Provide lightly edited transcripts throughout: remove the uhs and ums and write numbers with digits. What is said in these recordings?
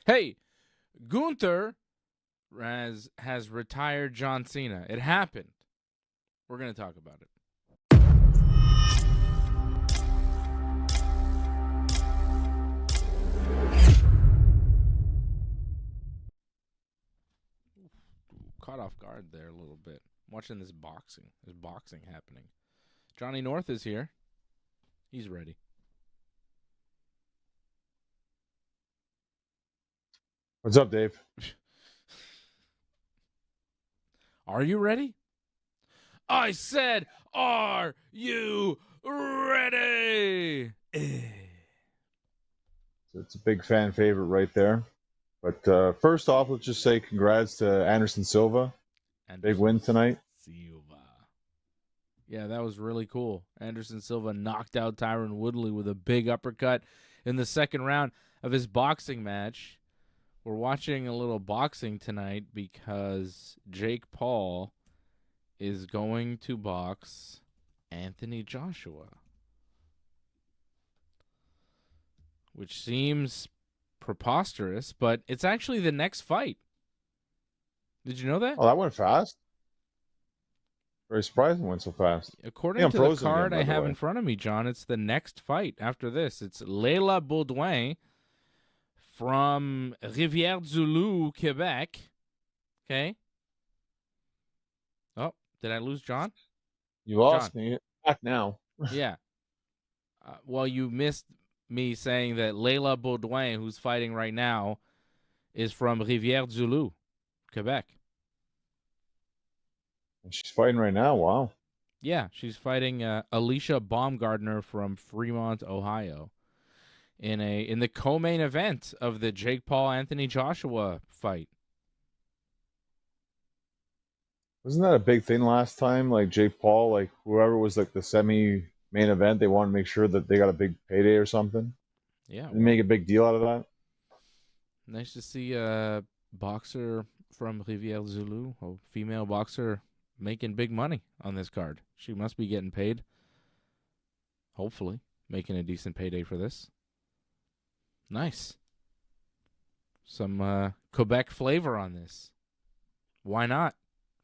Hey, Gunther has retired John Cena. It happened. We're going to talk about it. Caught off guard there a little bit. I'm watching this boxing. There's boxing happening. Johnny North is here. He's ready. What's up, Dave? Are you ready? I said, are you ready? It's a big fan favorite right there. But first off, let's just say congrats to Anderson Silva. Big win tonight. Silva. Yeah, that was really cool. Anderson Silva knocked out Tyron Woodley with a big uppercut in the second round of his boxing match. We're watching a little boxing tonight because Jake Paul is going to box Anthony Joshua, which seems preposterous, but it's actually the next fight. Did you know that? Oh, that went fast. Very surprising it went so fast. According to the card I have in front of me, John, it's the next fight after this. It's Leila Baudouin from Rivière-du-Loup, Quebec. Okay. Oh, did I lose John? You lost me. Back now. Yeah. Well, you missed me saying that Leila Baudouin, who's fighting right now, is from Rivière-du-Loup, Quebec. And she's fighting right now. Wow. Yeah, she's fighting Alicia Baumgardner from Fremont, Ohio, in the co-main event of the Jake Paul Anthony Joshua fight. Wasn't that a big thing last time? Like Jake Paul, like whoever was like the semi-main event, they wanted to make sure that they got a big payday or something. Yeah, and make a big deal out of that. Nice to see a boxer from Rivière-du-Loup, a female boxer, making big money on this card. She must be getting paid. Hopefully, making a decent payday for this. Nice. Some Quebec flavor on this. Why not?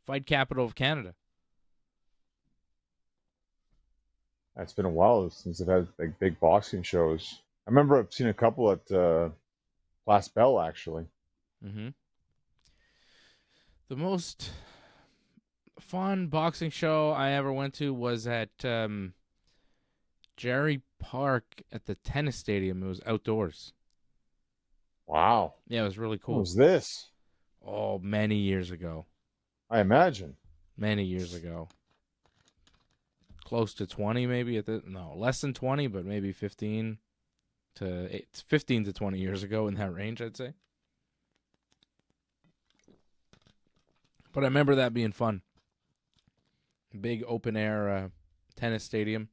Fight capital of Canada. It's been a while since they've had like big boxing shows. I remember I've seen a couple at Place Bell, actually. Mm-hmm. The most fun boxing show I ever went to was at Jerry Park at the tennis stadium. It was outdoors. Wow. Yeah, it was really cool. What was this? Oh, many years ago. I imagine. Many years ago. Close to 20 maybe. No, less than 20, but maybe 15 to 20 years ago, in that range, I'd say. But I remember that being fun. Big open-air tennis stadium.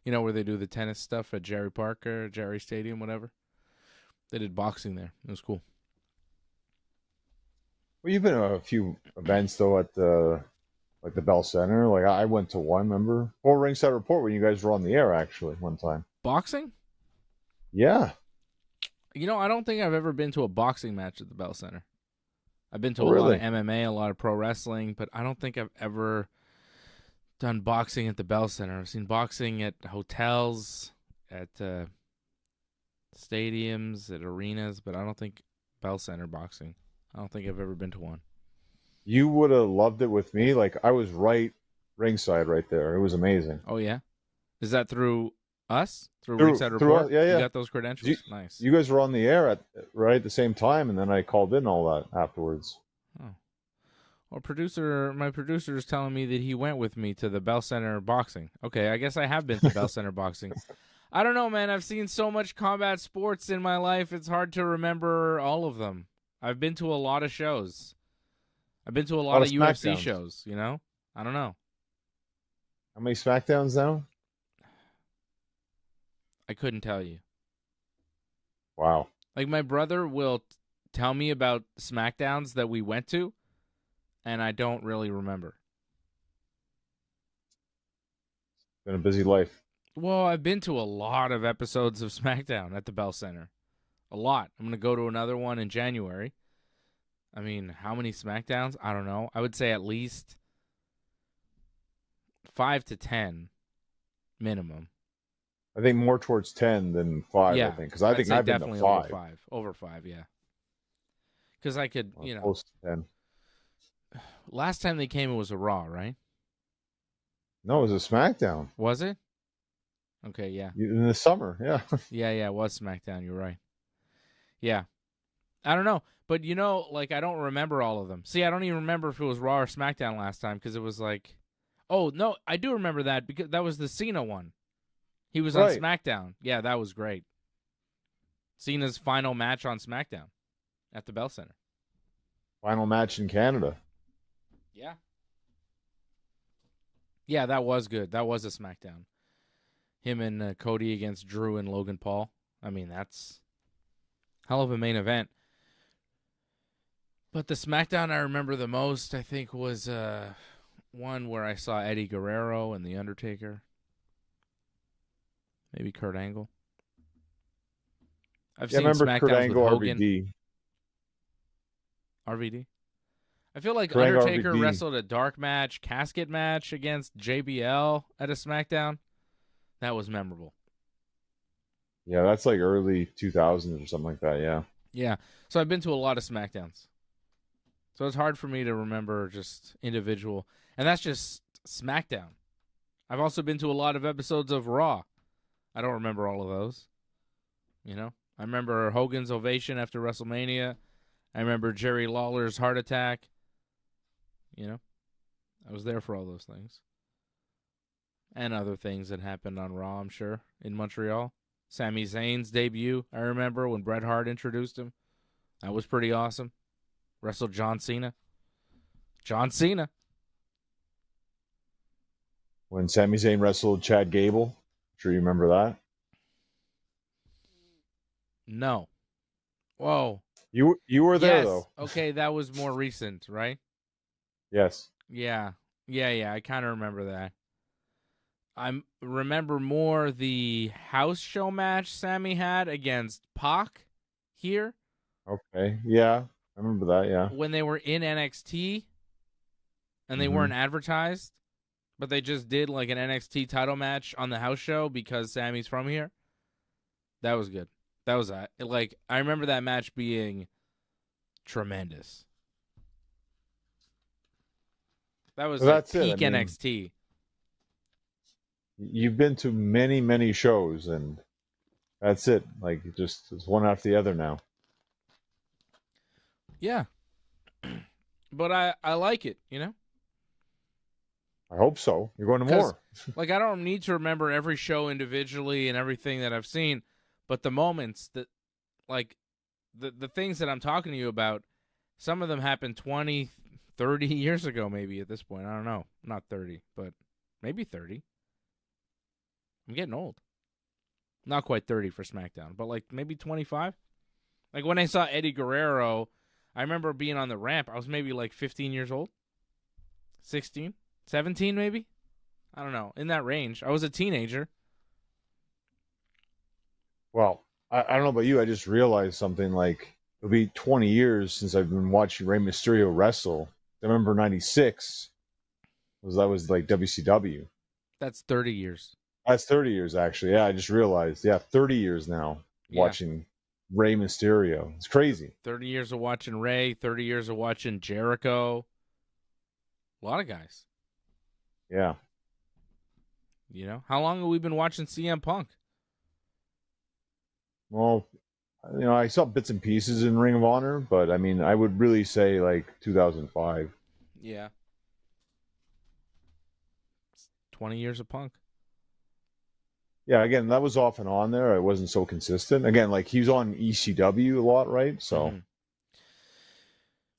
You know where they do the tennis stuff at Jerry Park or Jerry Stadium, whatever? They did boxing there. It was cool. Well, you've been to a few events, though, at the Bell Center. Like, I went to one, remember? Or Ringside Report when you guys were on the air, actually, one time. Boxing? Yeah. You know, I don't think I've ever been to a boxing match at the Bell Center. I've been to a lot of MMA, a lot of pro wrestling, but I don't think I've ever done boxing at the Bell Center. I've seen boxing at hotels, at stadiums, at arenas, but I don't think Bell Center boxing. I don't think I've ever been to one. You would have loved it with me. Like, I was right ringside right there. It was amazing. Oh, yeah? Is that through us? Through Ringside Report? Yeah. You got those credentials? Nice. You guys were on the air right at the same time, and then I called in all that afterwards. Oh. Well, my producer is telling me that he went with me to the Bell Center boxing. Okay, I guess I have been to Bell Center boxing. I don't know, man. I've seen so much combat sports in my life, it's hard to remember all of them. I've been to a lot of shows. I've been to a lot of UFC shows, you know? I don't know. How many SmackDowns now? I couldn't tell you. Wow. Like, my brother will tell me about SmackDowns that we went to, and I don't really remember. Been a busy life. Well, I've been to a lot of episodes of SmackDown at the Bell Center. A lot. I'm going to go to another one in January. I mean, how many SmackDowns? I don't know. I would say at least 5 to 10 minimum. I think more towards 10 than 5, Yeah, I think. Because I think say I've been definitely to 5. over 5. Over 5, yeah. Because I could, Well, close to 10. Last time they came, it was a Raw, right? No, it was a SmackDown. Was it? Okay, yeah. In the summer, yeah. Yeah, it was SmackDown. You're right. Yeah. I don't know. But, I don't remember all of them. See, I don't even remember if it was Raw or SmackDown last time because it was like, oh, no, I do remember that because that was the Cena one. He was on SmackDown. Yeah, that was great. Cena's final match on SmackDown at the Bell Center. Final match in Canada. Yeah. Yeah, that was good. That was a SmackDown. Him and Cody against Drew and Logan Paul. I mean, that's hell of a main event. But the SmackDown I remember the most, I think, was one where I saw Eddie Guerrero and The Undertaker. Maybe Kurt Angle. I've seen SmackDowns Kurt Angle, with Hogan. RVD. RVD? I feel like Kurt Undertaker RVD. wrestled a dark match, casket match against JBL at a SmackDown. That was memorable. Yeah, that's like early 2000s or something like that, yeah. Yeah, so I've been to a lot of SmackDowns. So it's hard for me to remember just individual. And that's just SmackDown. I've also been to a lot of episodes of Raw. I don't remember all of those. I remember Hogan's ovation after WrestleMania. I remember Jerry Lawler's heart attack. I was there for all those things. And other things that happened on Raw, I'm sure, in Montreal. Sami Zayn's debut, I remember, when Bret Hart introduced him. That was pretty awesome. Wrestled John Cena. John Cena. When Sami Zayn wrestled Chad Gable. I'm sure you remember that. No. Whoa. You were there, yes. though. Okay, that was more recent, right? Yes. Yeah. I kind of remember that. I remember more the house show match Sammy had against Pac here. Okay. Yeah. I remember that, yeah. When they were in NXT and they weren't advertised, but they just did like an NXT title match on the house show because Sammy's from here. That was good. That was I remember that match being tremendous. That was peak NXT. You've been to many, many shows, and that's it. Like, it's one after the other now. Yeah. But I like it, I hope so. You're going to more. I don't need to remember every show individually and everything that I've seen, but the moments that, the things that I'm talking to you about, some of them happened 20, 30 years ago maybe at this point. I don't know. Not 30, but maybe 30. I'm getting old. Not quite 30 for SmackDown, but maybe 25. When I saw Eddie Guerrero, I remember being on the ramp. I was maybe 15 years old. 16, 17 maybe. I don't know. In that range. I was a teenager. Well, I don't know about you. I just realized something. It'll be 20 years since I've been watching Rey Mysterio wrestle. I remember 96. That was WCW. That's 30 years. That's 30 years, actually. Yeah, I just realized. Yeah, 30 years now watching Rey Mysterio. It's crazy. 30 years of watching Rey, 30 years of watching Jericho. A lot of guys. Yeah. How long have we been watching CM Punk? Well, I saw bits and pieces in Ring of Honor, but I would really say 2005. Yeah. 20 years of Punk. Yeah, again, that was off and on there. It wasn't so consistent. Again, he was on ECW a lot, right? So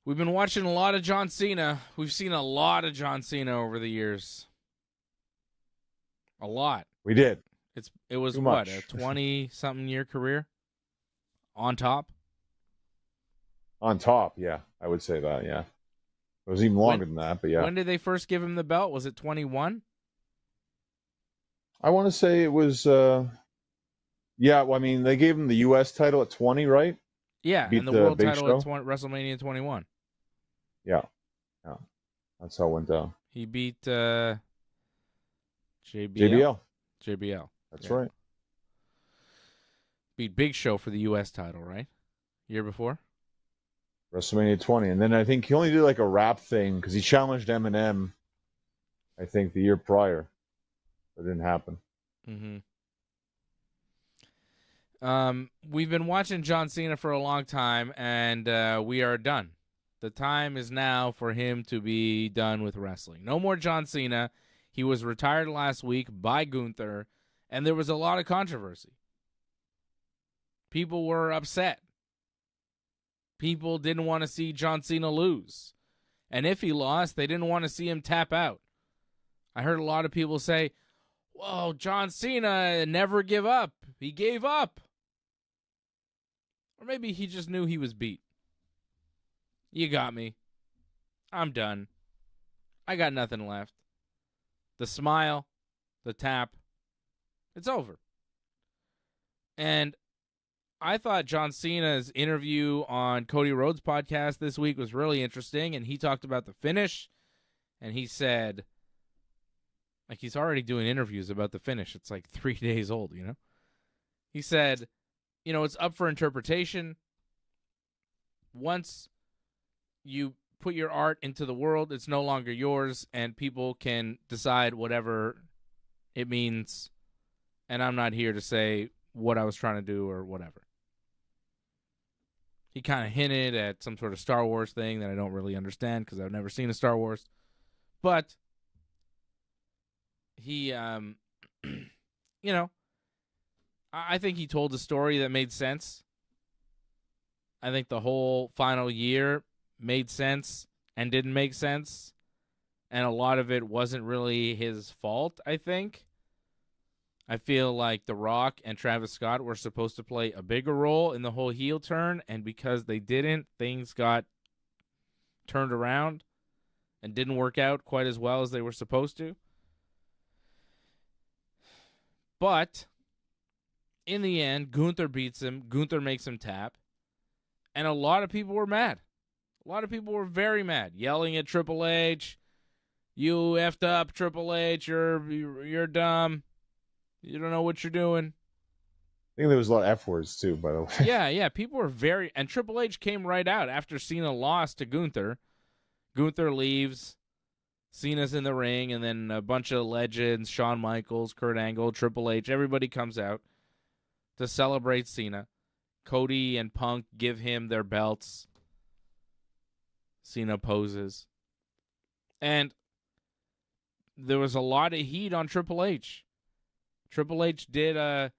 we've been watching a lot of John Cena. We've seen a lot of John Cena over the years. A lot. We did. It was Too what, much. a 20-something year career? On top? On top, yeah. I would say that, yeah. It was even longer than that, but yeah. When did they first give him the belt? Was it 21? I want to say it was. Yeah, well, I mean, they gave him the U.S. title at 20, right? Yeah, and Beat the the world Big title at Show. WrestleMania 21. Yeah, yeah, that's how it went down. He beat JBL. JBL. JBL. That's Yeah. right. Beat Big Show for the U.S. title, right? Year before? WrestleMania 20, and then I think he only did like a rap thing because he challenged Eminem. I think the year prior, but it didn't happen. Mm-hmm. We've been watching John Cena for a long time, and we are done. The time is now for him to be done with wrestling. No more John Cena. He was retired last week by Gunther, and there was a lot of controversy. People were upset. People didn't want to see John Cena lose. And if he lost, they didn't want to see him tap out. I heard a lot of people say, "Whoa, John Cena never give up. He gave up." Or maybe he just knew he was beat. You got me. I'm done. I got nothing left. The smile, the tap, it's over. And I thought John Cena's interview on Cody Rhodes' podcast this week was really interesting, and he talked about the finish, and he said, like, he's already doing interviews about the finish. It's like 3 days old, you know? He said, it's up for interpretation. Once you put your art into the world, it's no longer yours, and people can decide whatever it means, and I'm not here to say what I was trying to do or whatever. He kind of hinted at some sort of Star Wars thing that I don't really understand because I've never seen a Star Wars. But he, I think he told a story that made sense. I think the whole final year made sense and didn't make sense. And a lot of it wasn't really his fault, I think. I feel like The Rock and Travis Scott were supposed to play a bigger role in the whole heel turn, and because they didn't, things got turned around and didn't work out quite as well as they were supposed to. But in the end, Gunther beats him. Gunther makes him tap. And a lot of people were mad. A lot of people were very mad, yelling at Triple H. "You effed up, Triple H. You're dumb. You don't know what you're doing." I think there was a lot of F words too, by the way. Yeah. People were very... And Triple H came right out after Cena lost to Gunther. Gunther leaves. Cena's in the ring, and then a bunch of legends, Shawn Michaels, Kurt Angle, Triple H, everybody comes out to celebrate Cena. Cody and Punk give him their belts. Cena poses. And there was a lot of heat on Triple H. Triple H did a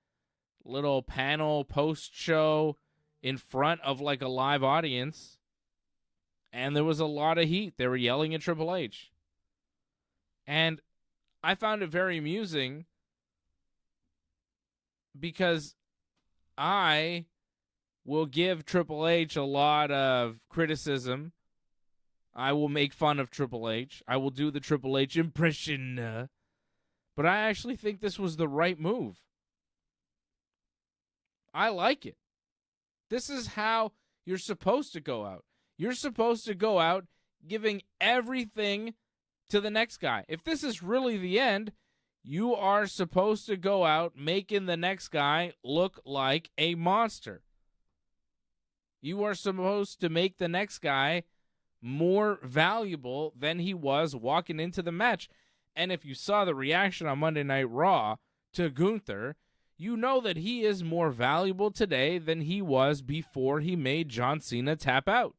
little panel post-show in front of like a live audience, and there was a lot of heat. They were yelling at Triple H. And I found it very amusing because I will give Triple H a lot of criticism. I will make fun of Triple H. I will do the Triple H impression. But I actually think this was the right move. I like it. This is how you're supposed to go out. You're supposed to go out giving everything to the next guy. If this is really the end, you are supposed to go out making the next guy look like a monster. You are supposed to make the next guy more valuable than he was walking into the match. And if you saw the reaction on Monday Night Raw to Gunther, you know that he is more valuable today than he was before he made John Cena tap out.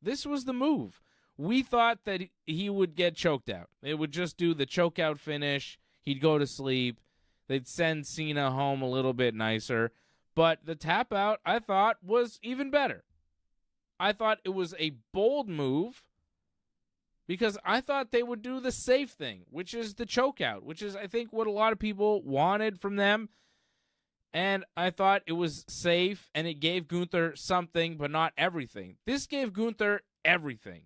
This was the move. We thought that he would get choked out. It would just do the choke out finish. He'd go to sleep. They'd send Cena home a little bit nicer. But the tap out, I thought, was even better. I thought it was a bold move because I thought they would do the safe thing, which is the choke out, which is, I think, what a lot of people wanted from them. And I thought it was safe, and it gave Gunther something, but not everything. This gave Gunther everything,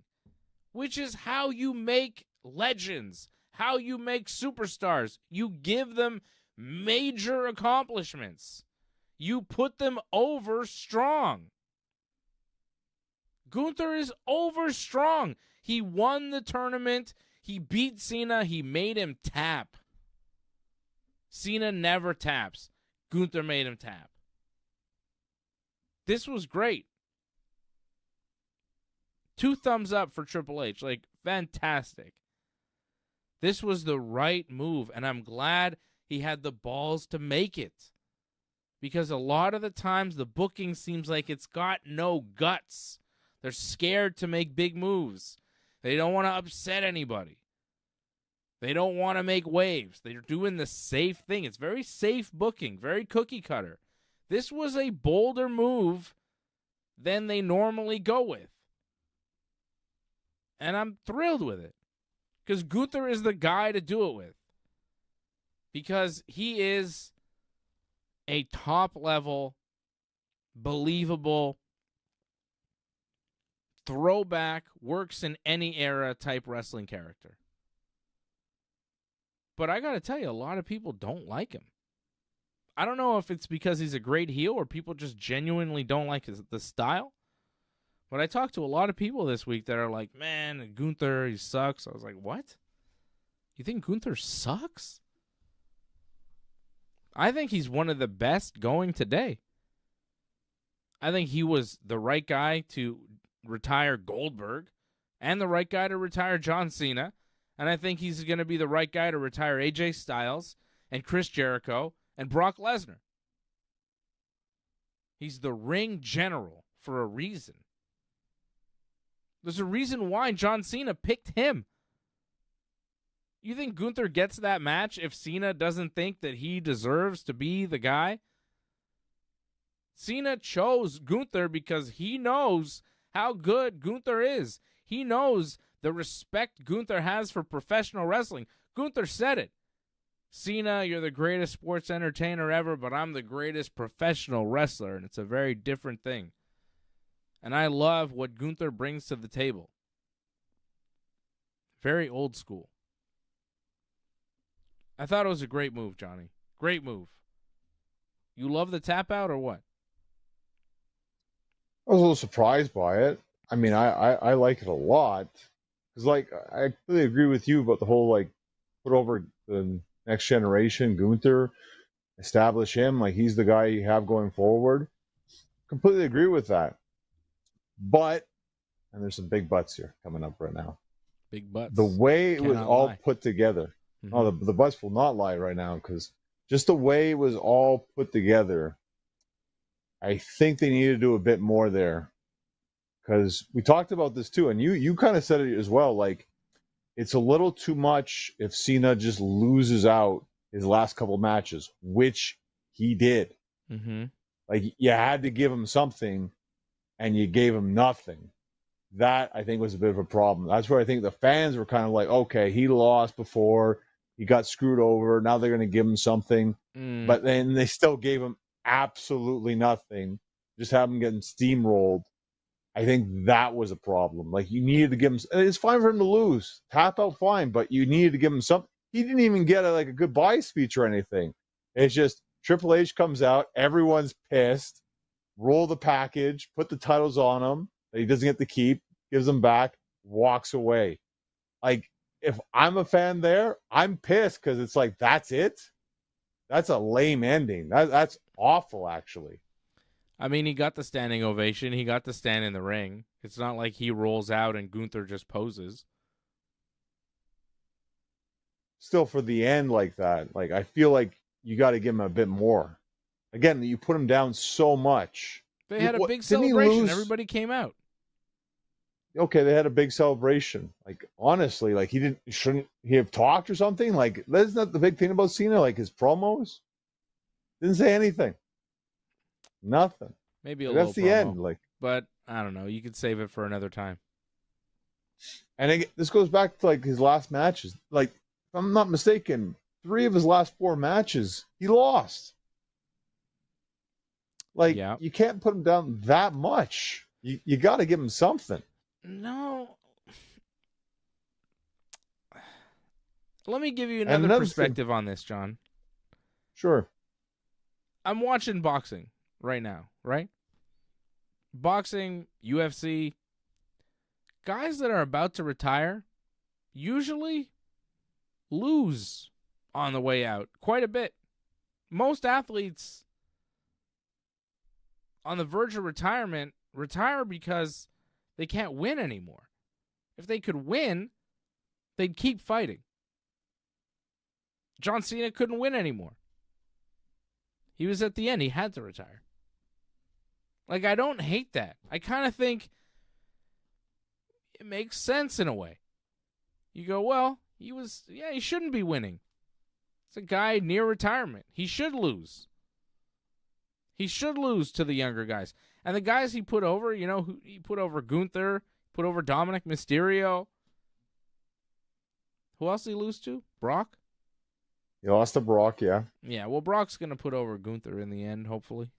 which is how you make legends, how you make superstars. You give them major accomplishments. You put them over strong. Gunther is over strong. He won the tournament. He beat Cena. He made him tap. Cena never taps. Gunther made him tap. This was great. 2 thumbs up for Triple H. Like, fantastic. This was the right move, and I'm glad he had the balls to make it. Because a lot of the times the booking seems like it's got no guts. They're scared to make big moves. They don't want to upset anybody. They don't want to make waves. They're doing the safe thing. It's very safe booking, very cookie cutter. This was a bolder move than they normally go with. And I'm thrilled with it. Because Gunther is the guy to do it with. Because he is a top-level, believable, throwback, works in any era type wrestling character. But I got to tell you, a lot of people don't like him. I don't know if it's because he's a great heel or people just genuinely don't like the style. But I talked to a lot of people this week that are like, man, Gunther, he sucks. I was like, what? You think Gunther sucks? I think he's one of the best going today. I think he was the right guy to retire Goldberg and the right guy to retire John Cena. And I think he's going to be the right guy to retire AJ Styles and Chris Jericho and Brock Lesnar. He's the ring general for a reason. There's a reason why John Cena picked him. You think Gunther gets that match if Cena doesn't think that he deserves to be the guy? Cena chose Gunther because he knows how good Gunther is. He knows the respect Gunther has for professional wrestling. Gunther said it. Cena, you're the greatest sports entertainer ever, but I'm the greatest professional wrestler, and it's a very different thing. And I love what Gunther brings to the table. Very old school. I thought it was a great move, Johnny. Great move. You love the tap out or what? I was a little surprised by it. I mean, I like it a lot. Because, like, I completely agree with you about the whole, like, put over the next generation, Gunther, establish him, like, he's the guy you have going forward. Completely agree with that. But, and there's some big butts here coming up right now. Big butts. The way it was all lie. put together. Mm-hmm. Oh, the butts will not lie right now, because just the way it was all put together, I think they need to do a bit more there. Because we talked about this too, and you kind of said it as well, like, it's a little too much if Cena just loses out his last couple matches, which he did. Mm-hmm. Like, you had to give him something, and you gave him nothing. That, I think, was a bit of a problem. That's where I think the fans were kind of like, okay, he lost before, he got screwed over, now they're going to give him something. But then they still gave him absolutely nothing, just have him getting steamrolled. I think that was a problem. Like, you needed to give him... It's fine for him to lose. Tap out, fine, but you needed to give him something. He didn't even get a goodbye speech or anything. It's just Triple H comes out, everyone's pissed, roll the package, put the titles on him that he doesn't get to keep, gives them back, walks away. Like, if I'm a fan there, I'm pissed because it's like, that's it? That's a lame ending. That's awful, actually. I mean, he got the standing ovation. He got to stand in the ring. It's not like he rolls out and Gunther just poses. Still, for the end like that, like, I feel like you got to give him a bit more. Again, you put him down so much. They had a big celebration. Everybody came out. Okay, they had a big celebration. Like, honestly, like, shouldn't he have talked or something? Like, that's not the big thing about Cena. Like, his promos didn't say anything. Nothing. Maybe a That's little the promo, end. Like, but I don't know. You could save it for another time. And this goes back to, like, his last matches. Like, if I'm not mistaken, 3 of his last 4 matches he lost. Like, yeah. You can't put him down that much. You got to give him something. No. Let me give you And another perspective on this, John. Sure. I'm watching boxing right now, right? Boxing, UFC, guys that are about to retire usually lose on the way out quite a bit. Most athletes on the verge of retirement retire because they can't win anymore. If they could win, they'd keep fighting. John Cena couldn't win anymore. He was at the end. He had to retire. Like, I don't hate that. I kind of think it makes sense in a way. You go, well, he shouldn't be winning. It's a guy near retirement. He should lose. He should lose to the younger guys. And the guys he put over, he put over Gunther, put over Dominic Mysterio. Who else did he lose to? Brock? He lost to Brock, yeah. Yeah, well, Brock's going to put over Gunther in the end, hopefully.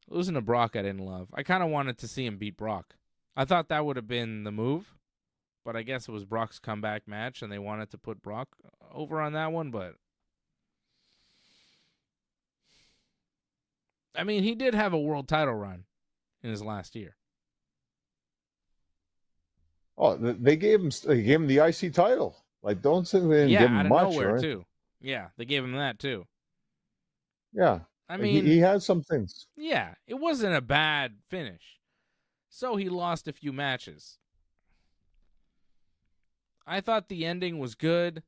Losing to Brock, I didn't love. I kind of wanted to see him beat Brock. I thought that would have been the move, but I guess it was Brock's comeback match, and they wanted to put Brock over on that one, but... I mean, he did have a world title run in his last year. Oh, they gave him the IC title. Like, don't say they didn't give him out of much, nowhere, right? too. Yeah, they gave him that, too. Yeah. I mean... He had some things. Yeah, it wasn't a bad finish. So he lost a few matches. I thought the ending was good.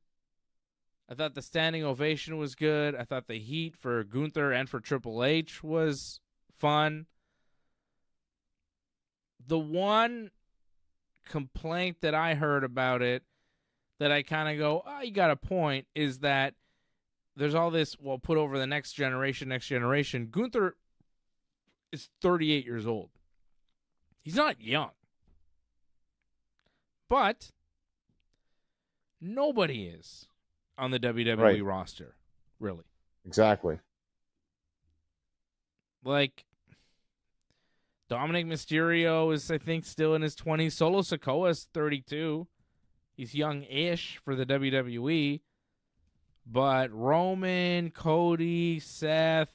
I thought the standing ovation was good. I thought the heat for Gunther and for Triple H was fun. The one complaint that I heard about it that I kind of go, oh, you got a point, is that there's all this, well, put over the next generation. Gunther is 38 years old. He's not young. But nobody is on the WWE roster, really. Exactly. Like, Dominic Mysterio is, I think, still in his 20s. Solo Sikoa is 32. He's young-ish for the WWE. But Roman, Cody, Seth,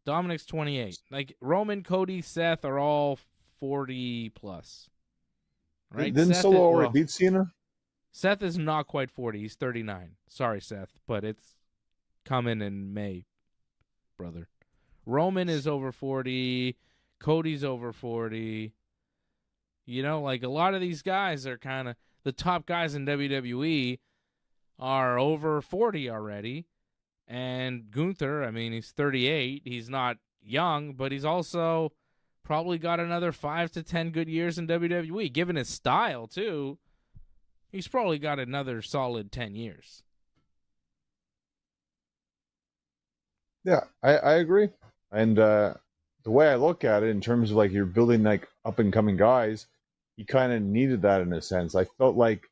Dominic's 28. Like, Roman, Cody, Seth are all 40-plus. Right? Didn't Seth Solo already beat Cena? Seth is not quite 40. He's 39. Sorry, Seth, but it's coming in May, brother. Roman is over 40. Cody's over 40. Like, a lot of these guys are kind of... The top guys in WWE are over 40 already. And Gunther, I mean, he's 38. He's not young, but he's also probably got another 5 to 10 good years in WWE. Given his style, too, he's probably got another solid 10 years. Yeah, I agree. And the way I look at it, in terms of, like, you're building, like, up-and-coming guys, he kind of needed that in a sense. I felt like,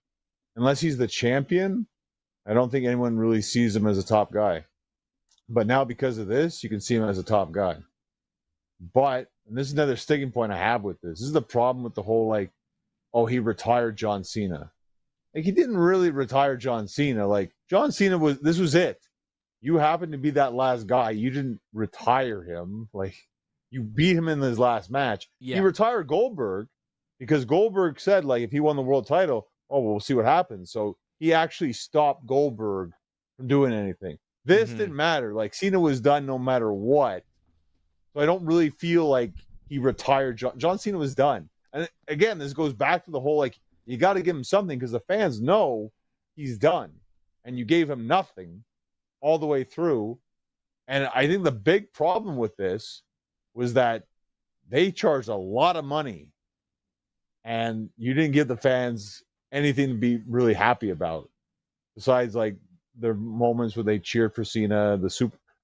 unless he's the champion, I don't think anyone really sees him as a top guy. But now, because of this, you can see him as a top guy. But, and this is another sticking point I have with this. This is the problem with the whole, like, oh, he retired John Cena. Like, he didn't really retire John Cena. Like, John Cena this was it. You happened to be that last guy. You didn't retire him. Like, you beat him in his last match. Yeah. He retired Goldberg because Goldberg said, like, if he won the world title, oh, well, we'll see what happens. So he actually stopped Goldberg from doing anything. This didn't matter. Like, Cena was done no matter what. So I don't really feel like he retired. John Cena was done. And again, this goes back to the whole, like, you got to give him something because the fans know he's done. And you gave him nothing all the way through. And I think the big problem with this was that they charged a lot of money and you didn't give the fans anything to be really happy about. Besides, like, the moments where they cheered for Cena,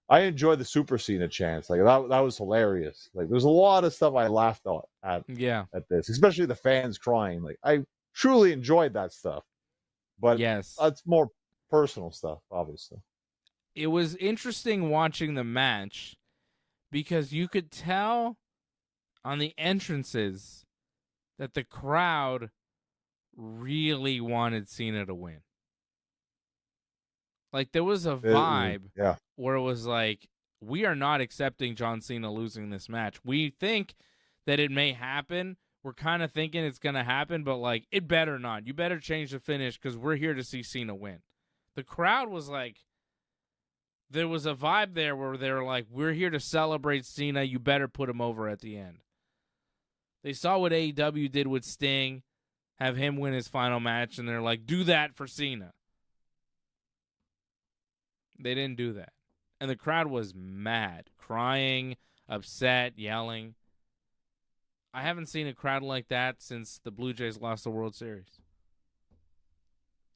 I enjoyed the Super Cena chants. Like, that was hilarious. Like, there's a lot of stuff I laughed at this, especially the fans crying. Like, I truly enjoyed that stuff. But yes, that's more personal stuff, obviously. It was interesting watching the match because you could tell on the entrances that the crowd really wanted Cena to win. Like, there was a vibe Yeah. where it was like, we are not accepting John Cena losing this match. We think that it may happen. We're kind of thinking it's going to happen, but, like, it better not. You better change the finish because we're here to see Cena win. The crowd was like, there was a vibe there where they were like, we're here to celebrate Cena. You better put him over at the end. They saw what AEW did with Sting, have him win his final match, and they're like, do that for Cena. They didn't do that. And the crowd was mad, crying, upset, yelling. I haven't seen a crowd like that since the Blue Jays lost the World Series.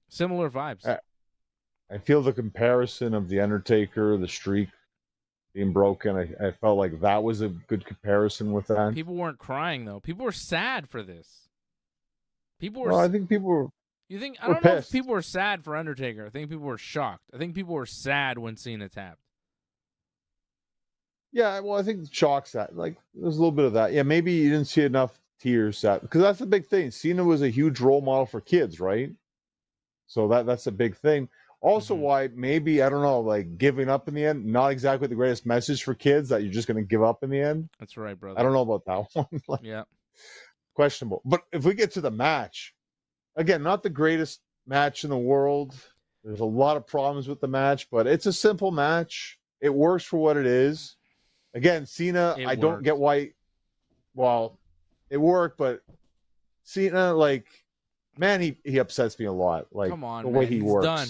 Similar vibes. I feel the comparison of The Undertaker, the streak being broken. I felt like that was a good comparison with that. People weren't crying, though. People were sad for this. People were. Well, I think people were. You think? I don't know if people were sad for Undertaker. I think people were shocked. I think people were sad when Cena tapped. Yeah, well, I think shock's that. Like, there's a little bit of that. Yeah, maybe you didn't see enough tears because that's the big thing. Cena was a huge role model for kids, right? So that's a big thing. Also, why maybe, I don't know, like giving up in the end, not exactly the greatest message for kids that you're just going to give up in the end. That's right, brother. I don't know about that one. Like, yeah. Questionable. But if we get to the match, again, not the greatest match in the world. There's a lot of problems with the match, but it's a simple match. It works for what it is. Again, Cena, I don't get why. Well, it worked, but Cena, like, man, he upsets me a lot. Like, come on, the way he works. Done.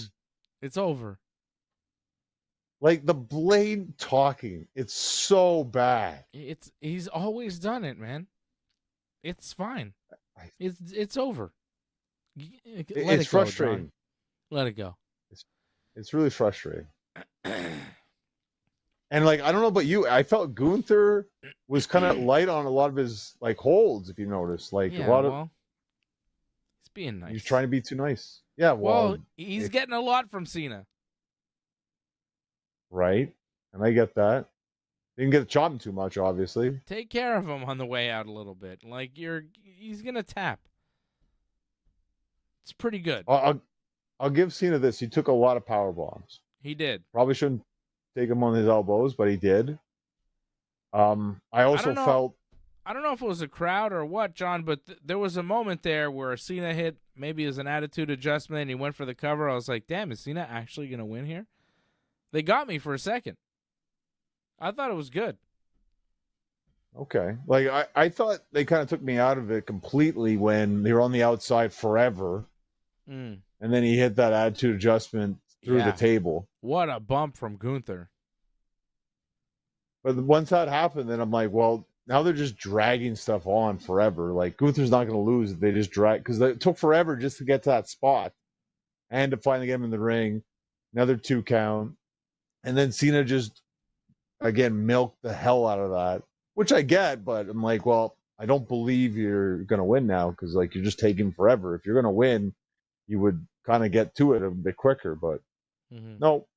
It's over. Like, the blade talking, it's so bad. He's always done it, man. It's fine. It's over. It's frustrating. Let it go. It's really frustrating. And, like, I don't know about you, I felt Gunther was kind of light on a lot of his, like, holds, if you notice. Like, yeah, a lot of. He's being nice. He's trying to be too nice. Yeah, well he's getting a lot from Cena. Right? And I get that. Didn't get to chop him too much, obviously. Take care of him on the way out a little bit. Like, he's going to tap. It's pretty good. I'll give Cena this. He took a lot of power bombs. He did. Probably shouldn't take him on his elbows, but he did. I also felt. I don't know if it was a crowd or what, John, but there was a moment there where Cena hit, maybe it was an attitude adjustment, and he went for the cover. I was like, damn, is Cena actually going to win here? They got me for a second. I thought it was good. Okay. Like, I thought they kind of took me out of it completely when they were on the outside forever. And then he hit that attitude adjustment through the table. What a bump from Gunther. But once that happened, then I'm like, well, now they're just dragging stuff on forever. Like, Gunther's not going to lose if they just drag, because it took forever just to get to that spot and to finally get him in the ring. Another 2 count. And then Cena just, again, milked the hell out of that, which I get, but I'm like, well, I don't believe you're going to win now because, like, you're just taking forever. If you're going to win, you would kind of get to it a bit quicker, but no.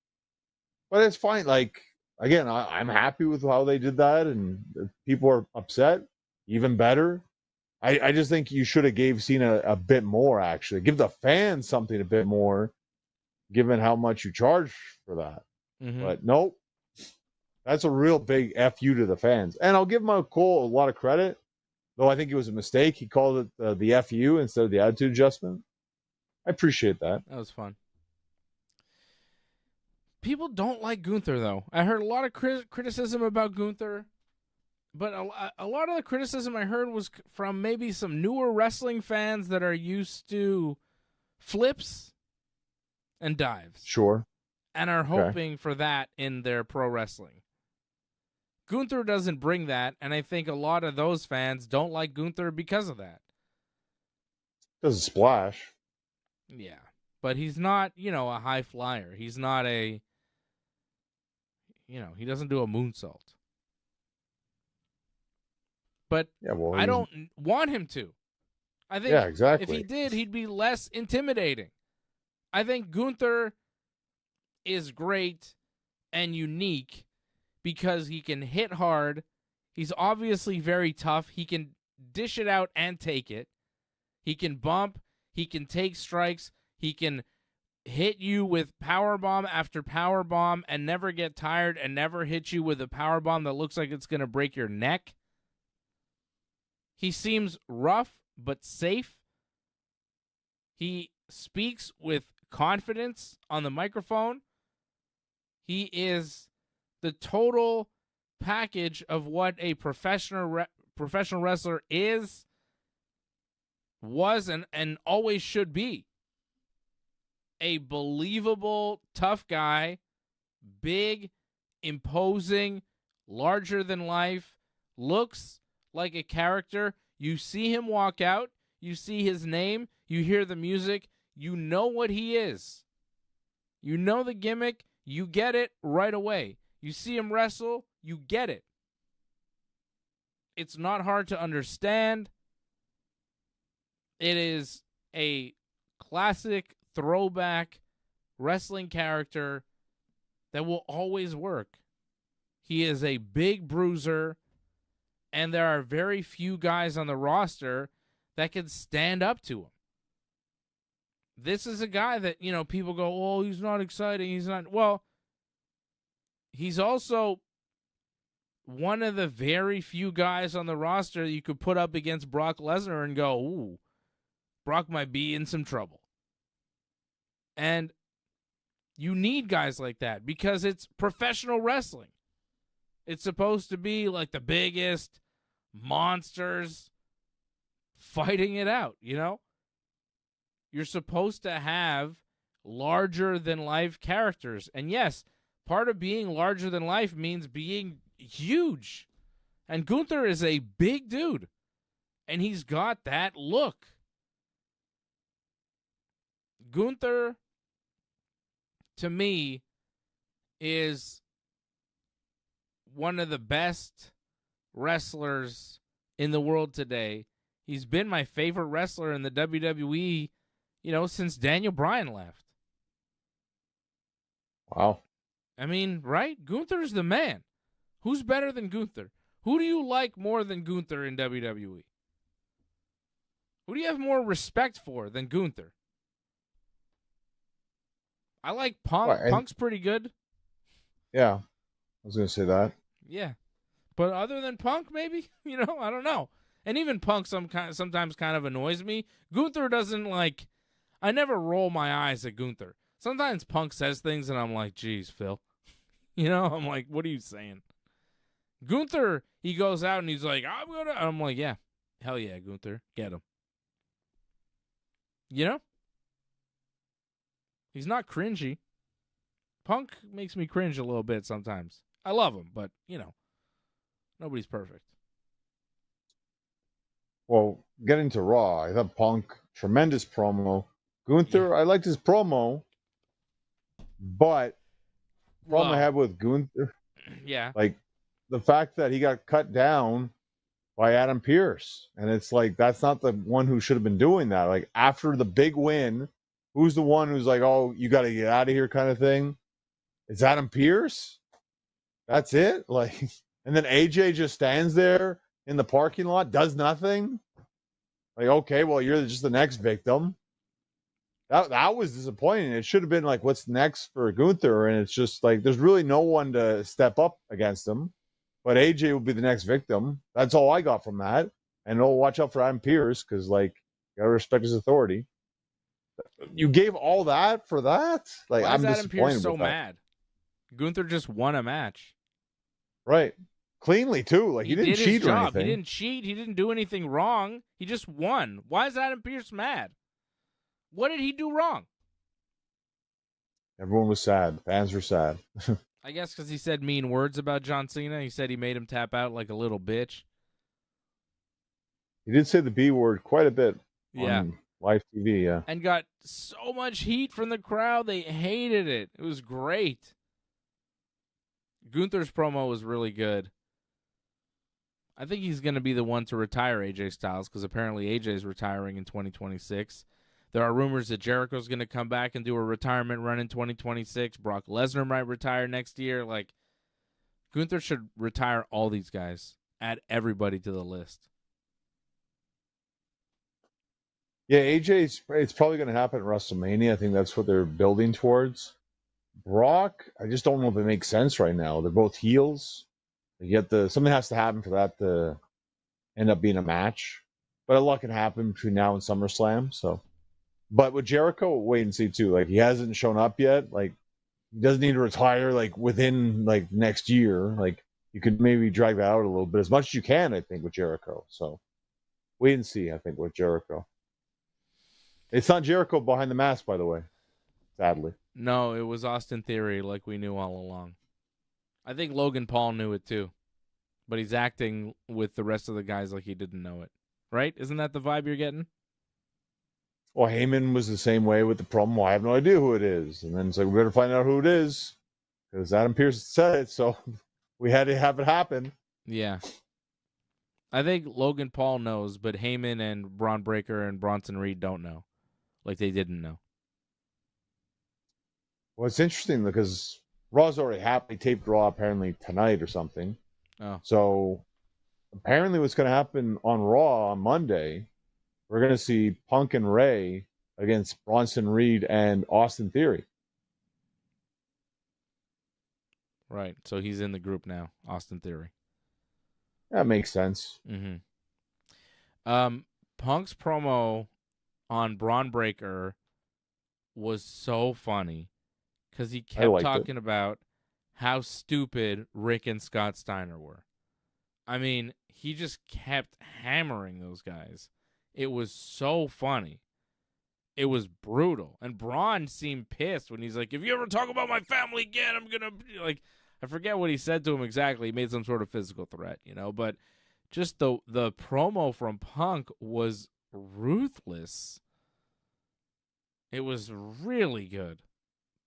But it's fine. Like, again, I'm happy with how they did that, and if people are upset, even better. I just think you should have gave Cena a bit more, actually. Give the fans something a bit more, given how much you charge for that. But nope. That's a real big FU to the fans. And I'll give Michael Cole a lot of credit, though I think it was a mistake. He called it the FU instead of the attitude adjustment. I appreciate that. That was fun. People don't like Gunther, though. I heard a lot of criticism about Gunther, but a lot of the criticism I heard was from maybe some newer wrestling fans that are used to flips and dives. Sure. And are hoping for that in their pro wrestling. Gunther doesn't bring that, and I think a lot of those fans don't like Gunther because of that. Doesn't splash. Yeah. But he's not, a high flyer. He's not he doesn't do a moonsault. But I don't want him to. I think exactly. If he did, he'd be less intimidating. I think Gunther is great and unique because he can hit hard. He's obviously very tough. He can dish it out and take it. He can bump. He can take strikes. He can hit you with power bomb after power bomb and never get tired and never hit you with a power bomb that looks like it's going to break your neck. He seems rough but safe. He speaks with confidence on the microphone. He is the total package of what a professional wrestler is, was, and always should be. A believable, tough guy, big, imposing, larger than life, looks like a character. You see him walk out, you see his name, you hear the music, you know what he is. You know the gimmick, you get it right away. You see him wrestle, you get it. It's not hard to understand. It is a classic throwback wrestling character that will always work. He is a big bruiser, and there are very few guys on the roster that can stand up to him. This is a guy that, people go, oh, he's not exciting. He's not. Well, he's also one of the very few guys on the roster that you could put up against Brock Lesnar and go, ooh, Brock might be in some trouble. And you need guys like that because it's professional wrestling. It's supposed to be like the biggest monsters fighting it out, You're supposed to have larger-than-life characters. And yes, part of being larger than life means being huge. And Gunther is a big dude. And he's got that look. Gunther, to me, is one of the best wrestlers in the world today. He's been my favorite wrestler in the WWE, since Daniel Bryan left. Wow. I mean, right? Gunther's the man. Who's better than Gunther? Who do you like more than Gunther in WWE? Who do you have more respect for than Gunther? I like Punk. Right, Punk's pretty good. Yeah, I was going to say that. Yeah. But other than Punk, maybe? I don't know. And even Punk sometimes kind of annoys me. Gunther doesn't I never roll my eyes at Gunther. Sometimes Punk says things and I'm like, geez, Phil. I'm like, what are you saying? Gunther, he goes out and he's like, I'm like, yeah, hell yeah, Gunther, get him. He's not cringy. Punk makes me cringe a little bit sometimes. I love him, but, nobody's perfect. Well, getting to Raw, I thought Punk, tremendous promo. Gunther, yeah. I liked his promo, but the problem I had with Gunther, the fact that he got cut down by Adam Pearce. And it's like, that's not the one who should have been doing that. Like, after the big win, who's the one who's like, oh, you got to get out of here kind of thing? It's Adam Pearce? That's it? And then AJ just stands there in the parking lot, does nothing? Okay, well, you're just the next victim. That was disappointing. It should have been what's next for Gunther? And it's just there's really no one to step up against him. But AJ will be the next victim. That's all I got from that. And watch out for Adam Pearce because, you got to respect his authority. You gave all that for that? Why I'm is Adam disappointed Pearce so with that. mad? Gunther just won a match. Right. Cleanly, too. He didn't cheat or anything. He didn't cheat. He didn't do anything wrong. He just won. Why is Adam Pearce mad? What did he do wrong? Everyone was sad. Fans were sad. I guess because he said mean words about John Cena. He said he made him tap out like a little bitch. He did say the B word quite a bit on live TV, yeah. And got so much heat from the crowd. They hated it. It was great. Gunther's promo was really good. I think he's going to be the one to retire AJ Styles because apparently AJ's retiring in 2026. There are rumors that Jericho's going to come back and do a retirement run in 2026. Brock Lesnar might retire next year. Gunther should retire all these guys. Add everybody to the list. Yeah, AJ, it's probably going to happen at WrestleMania. I think that's what they're building towards. Brock, I just don't know if it makes sense right now. They're both heels. Something has to happen for that to end up being a match. But a lot can happen between now and SummerSlam. So, but with Jericho, wait and see too. Like he hasn't shown up yet. Like he doesn't need to retire like within like next year. Like you could maybe drag that out a little bit as much as you can. I think with Jericho. So wait and see. I think with Jericho, it's not Jericho behind the mask, by the way. Sadly. No, it was Austin Theory, like we knew all along. I think Logan Paul knew it too, but he's acting with the rest of the guys like he didn't know it. Right? Isn't that the vibe you're getting? Well, Heyman was the same way with the promo. I have no idea who it is. And then it's like, we better find out who it is because Adam Pearce said it. So we had to have it happen. Yeah. I think Logan Paul knows, but Heyman and Braun Breaker and Bronson Reed don't know. Like they didn't know. Well, it's interesting because Raw's already happened. Taped Raw apparently tonight or something. Oh. So apparently what's going to happen on Raw on Monday, we're going to see Punk and Ray against Bronson Reed and Austin Theory. Right. So he's in the group now, Austin Theory. That makes sense. Mm-hmm. Punk's promo on Braun Breaker was so funny because he kept talking about how stupid Rick and Scott Steiner were. I mean, he just kept hammering those guys. It was so funny. It was brutal. And Braun seemed pissed when he's like, if you ever talk about my family again, I'm going to, like, I forget what he said to him exactly. He made some sort of physical threat, you know, but just the promo from Punk was ruthless. It was really good.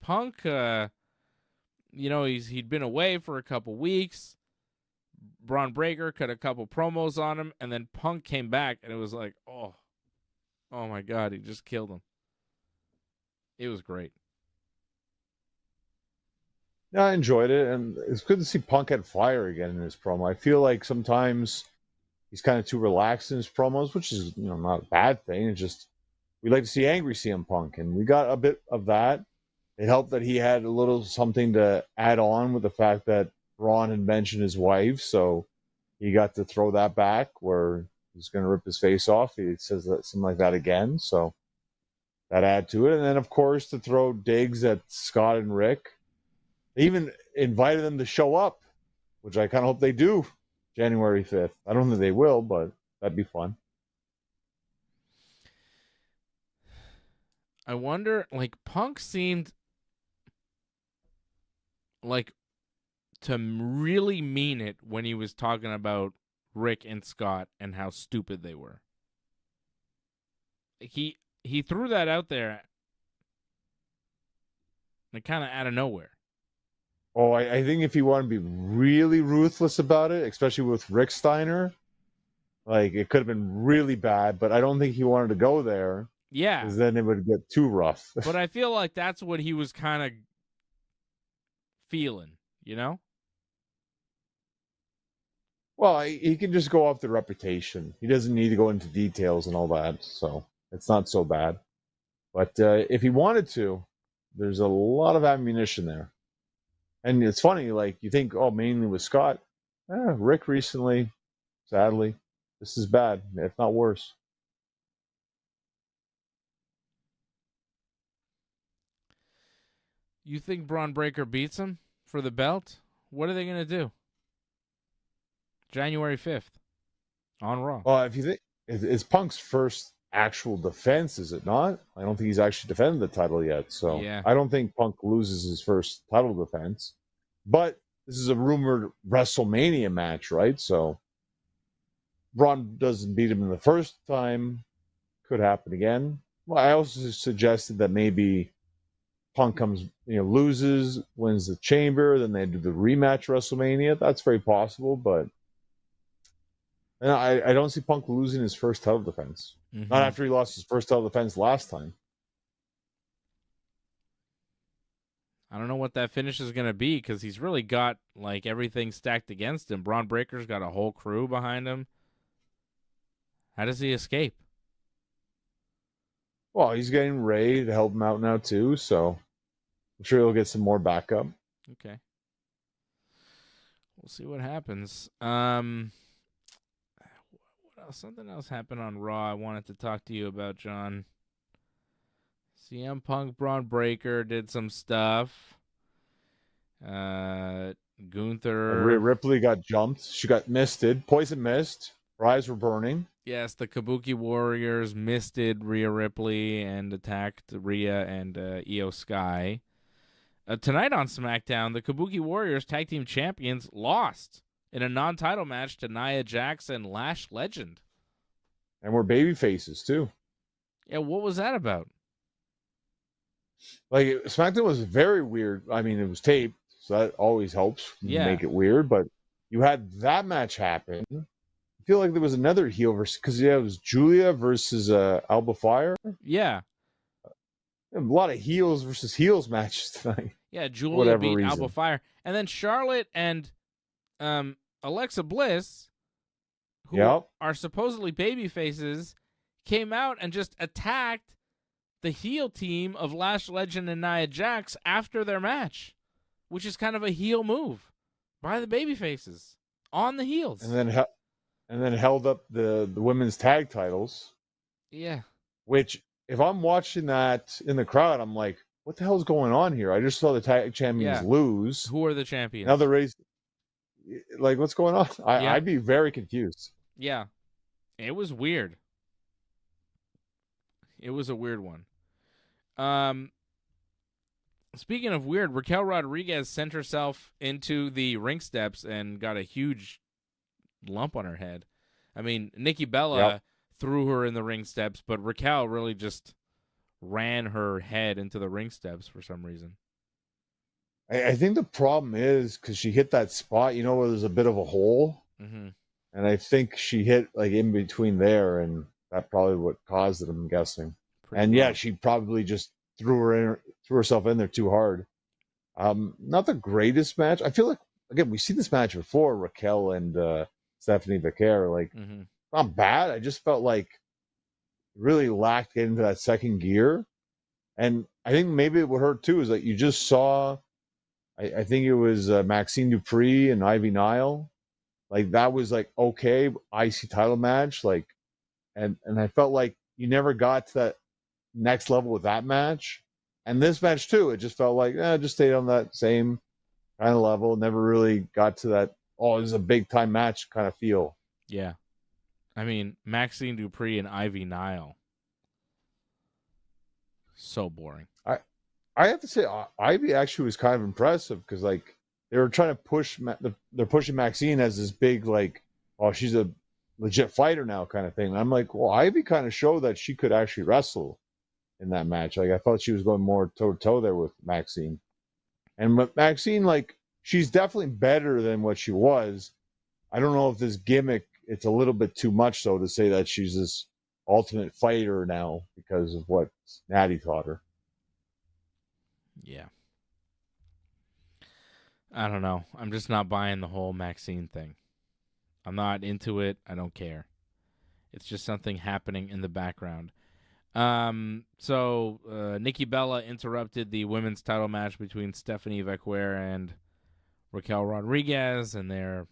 Punk, you know, he'd been away for a couple weeks. Braun Breaker cut a couple promos on him, and then Punk came back, and it was like, oh my God, he just killed him. It was great. Yeah, I enjoyed it, and it's good to see Punk had fire again in his promo. I feel like sometimes he's kind of too relaxed in his promos, which is, you know, not a bad thing. It's just we like to see angry CM Punk, and we got a bit of that. It helped that he had a little something to add on with the fact that Braun had mentioned his wife, so he got to throw that back where he's going to rip his face off. He says that something like that again, so that add to it. And then, of course, to throw digs at Scott and Rick. They even invited them to show up, which I kind of hope they do January 5th. I don't think they will, but that'd be fun. I wonder, like, Punk seemed like to really mean it when he was talking about Rick and Scott and how stupid they were. He threw that out there like kind of out of nowhere. Oh, I think if you want to be really ruthless about it, especially with Rick Steiner, like it could have been really bad, but I don't think he wanted to go there. Yeah. Because then it would get too rough. But I feel like that's what he was kind of feeling, you know? Well, he can just go off the reputation. He doesn't need to go into details and all that, so it's not so bad. But if he wanted to, there's a lot of ammunition there. And it's funny, like, you think, oh, mainly with Scott. Rick recently, sadly, this is bad, if not worse. You think Braun Breaker beats him for the belt? What are they going to do? January 5th on Raw. Well, if you think it's Punk's first actual defense, is it not? I don't think he's actually defended the title yet. So yeah. I don't think Punk loses his first title defense. But this is a rumored WrestleMania match, right? So Braun doesn't beat him in the first time. Could happen again. Well, I also suggested that maybe Punk comes, loses, wins the Chamber, then they do the rematch WrestleMania. That's very possible, but I don't see Punk losing his first title defense. Mm-hmm. Not after he lost his first title defense last time. I don't know what that finish is going to be because he's really got like everything stacked against him. Braun Breaker's got a whole crew behind him. How does he escape? Well, he's getting Ray to help him out now too, so I'm sure he'll get some more backup. Okay. We'll see what happens. What else? Something else happened on Raw I wanted to talk to you about, John. CM Punk, Braun Breaker did some stuff. Gunther. Rhea Ripley got jumped. She got misted. Poison mist. Her eyes were burning. Yes, the Kabuki Warriors misted Rhea Ripley and attacked Rhea and Io Sky. Tonight on SmackDown, the Kabuki Warriors Tag Team Champions lost in a non-title match to Nia Jax and Lash Legend. And we're baby faces too. Yeah, what was that about? Like, SmackDown was very weird. I mean, it was taped, so that always helps make it weird. But you had that match happen. I feel like there was another heel versus, because it was Julia versus Alba Fire. Yeah. A lot of heels versus heels matches tonight. Yeah, Julia beat Alba Fire. And then Charlotte and Alexa Bliss, who are supposedly baby faces, came out and just attacked the heel team of Lash Legend and Nia Jax after their match, which is kind of a heel move by the baby faces on the heels. And then held up the women's tag titles. Yeah. Which, if I'm watching that in the crowd, I'm like, what the hell's going on here? I just saw the tag champions lose. Who are the champions? Now they're raised. Like, what's going on? I'd be very confused. Yeah. It was weird. It was a weird one. Speaking of weird, Raquel Rodriguez sent herself into the ring steps and got a huge lump on her head. I mean, Nikki Bella threw her in the ring steps, but Raquel really just ran her head into the ring steps for some reason. I think the problem is because she hit that spot, where there's a bit of a hole. Mm-hmm. And I think she hit like in between there, and that probably what caused it, I'm guessing. She probably just threw herself in there too hard. Not the greatest match. I feel like, again, we've seen this match before, Raquel and Stephanie Becerra. Like, not bad. I just felt like it really lacked getting into that second gear. And I think maybe what hurt too is that you just saw, I think it was Maxine Dupree and Ivy Nile. Like, that was like, okay, IC title match. Like, and I felt like you never got to that next level with that match. And this match too, it just felt like, just stayed on that same kind of level. Never really got to that, this is a big time match kind of feel. Yeah. I mean, Maxine Dupree and Ivy Nile. So boring. I have to say, Ivy actually was kind of impressive because, like, they were trying to push, they're pushing Maxine as this big, like, she's a legit fighter now kind of thing. And I'm like, well, Ivy kind of showed that she could actually wrestle in that match. Like, I thought she was going more toe-to-toe there with Maxine. And Maxine, like, she's definitely better than what she was. I don't know if this gimmick, it's a little bit too much, though, to say that she's this ultimate fighter now because of what Natty taught her. Yeah. I don't know. I'm just not buying the whole Maxine thing. I'm not into it. I don't care. It's just something happening in the background. So Nikki Bella interrupted the women's title match between Stephanie Becerra and Raquel Rodriguez, and they're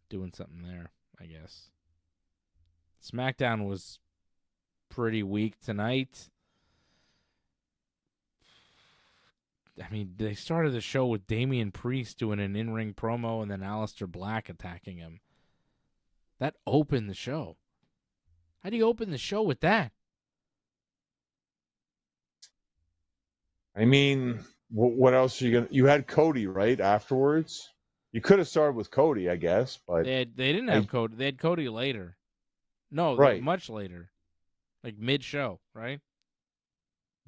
doing something there, I guess. SmackDown was pretty weak tonight. I mean, they started the show with Damian Priest doing an in-ring promo and then Aleister Black attacking him. That opened the show. How do you open the show with that? I mean, what else are you going to... You had Cody, right, afterwards? You could have started with Cody, I guess, but... They didn't have Cody. They had Cody later. No, much later. Like mid-show, right?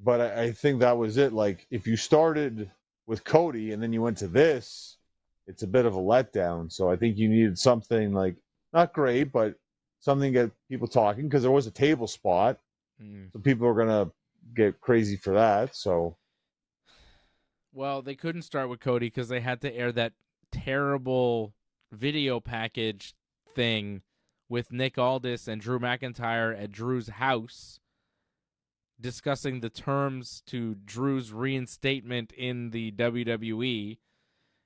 But I think that was it. Like, if you started with Cody and then you went to this, it's a bit of a letdown. So I think you needed something, like, not great, but something to get people talking, because there was a table spot. So people are going to get crazy for that. So, well, they couldn't start with Cody because they had to air that terrible video package thing with Nick Aldis and Drew McIntyre at Drew's house discussing the terms to Drew's reinstatement in the WWE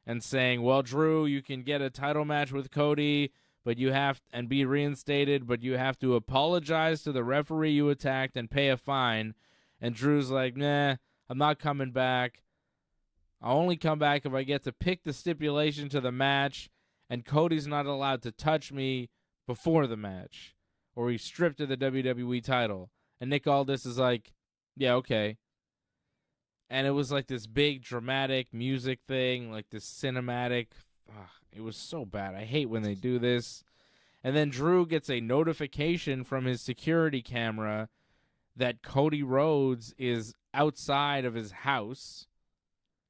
and saying, well, Drew, you can get a title match with Cody, but you have and be reinstated, but you have to apologize to the referee you attacked and pay a fine. And Drew's like, nah, I'm not coming back. I'll only come back if I get to pick the stipulation to the match, and Cody's not allowed to touch me before the match, or he's stripped of the WWE title. And Nick Aldis is like, yeah, okay. And it was like this big dramatic music thing, like this cinematic. It was so bad. I hate when they do this. And then Drew gets a notification from his security camera that Cody Rhodes is outside of his house.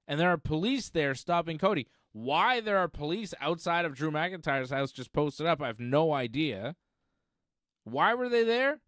And there are police there stopping Cody. Why there are police outside of Drew McIntyre's house just posted up, I have no idea. Why were they there?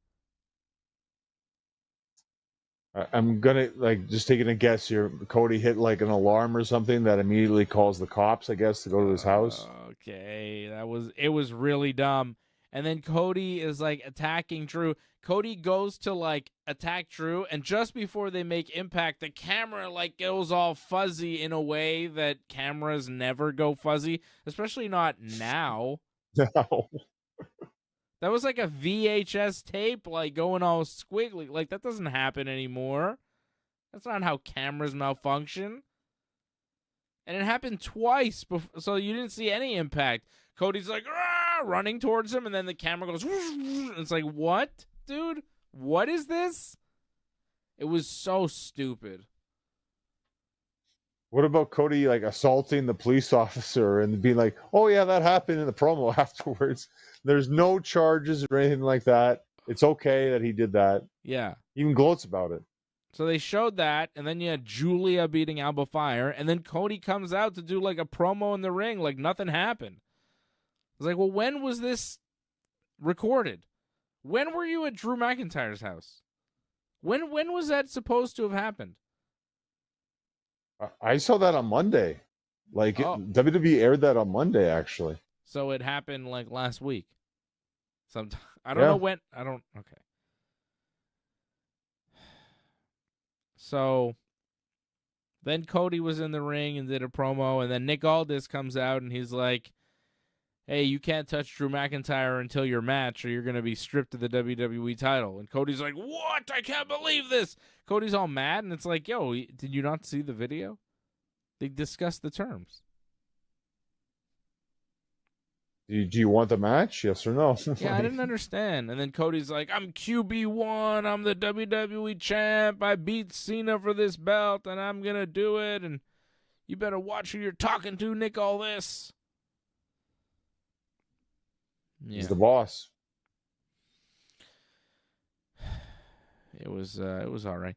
I'm gonna just taking a guess here. Cody hit like an alarm or something that immediately calls the cops, I guess, to go to his house. Okay, it was really dumb. And then Cody is like attacking Drew. Cody goes to like attack Drew, and just before they make impact, the camera like goes all fuzzy in a way that cameras never go fuzzy, especially not now. No. That was like a VHS tape, like going all squiggly. Like that doesn't happen anymore. That's not how cameras malfunction. And it happened twice, so you didn't see any impact. Cody's like running towards him, and then the camera goes. It's like, what, dude? What is this? It was so stupid. What about Cody like assaulting the police officer and being like, "Oh yeah, that happened in the promo afterwards." There's no charges or anything like that. It's okay that he did that. Yeah. He even gloats about it. So they showed that, and then you had Julia beating Alba Fire, and then Cody comes out to do like a promo in the ring, like nothing happened. I was like, well, when was this recorded? When were you at Drew McIntyre's house? When was that supposed to have happened? I saw that on Monday. WWE aired that on Monday, actually. So it happened like last week. Sometime I don't know when. Okay. So then Cody was in the ring and did a promo, and then Nick Aldis comes out and he's like, hey, you can't touch Drew McIntyre until your match or you're going to be stripped of the WWE title. And Cody's like, what? I can't believe this. Cody's all mad, and it's like, yo, did you not see the video? They discussed the terms. Do you want the match? Yes or no? Yeah, I didn't understand. And then Cody's like, I'm QB1. I'm the WWE champ. I beat Cena for this belt, and I'm going to do it. And you better watch who you're talking to, Nick, all this. Yeah. He's the boss. It was all right.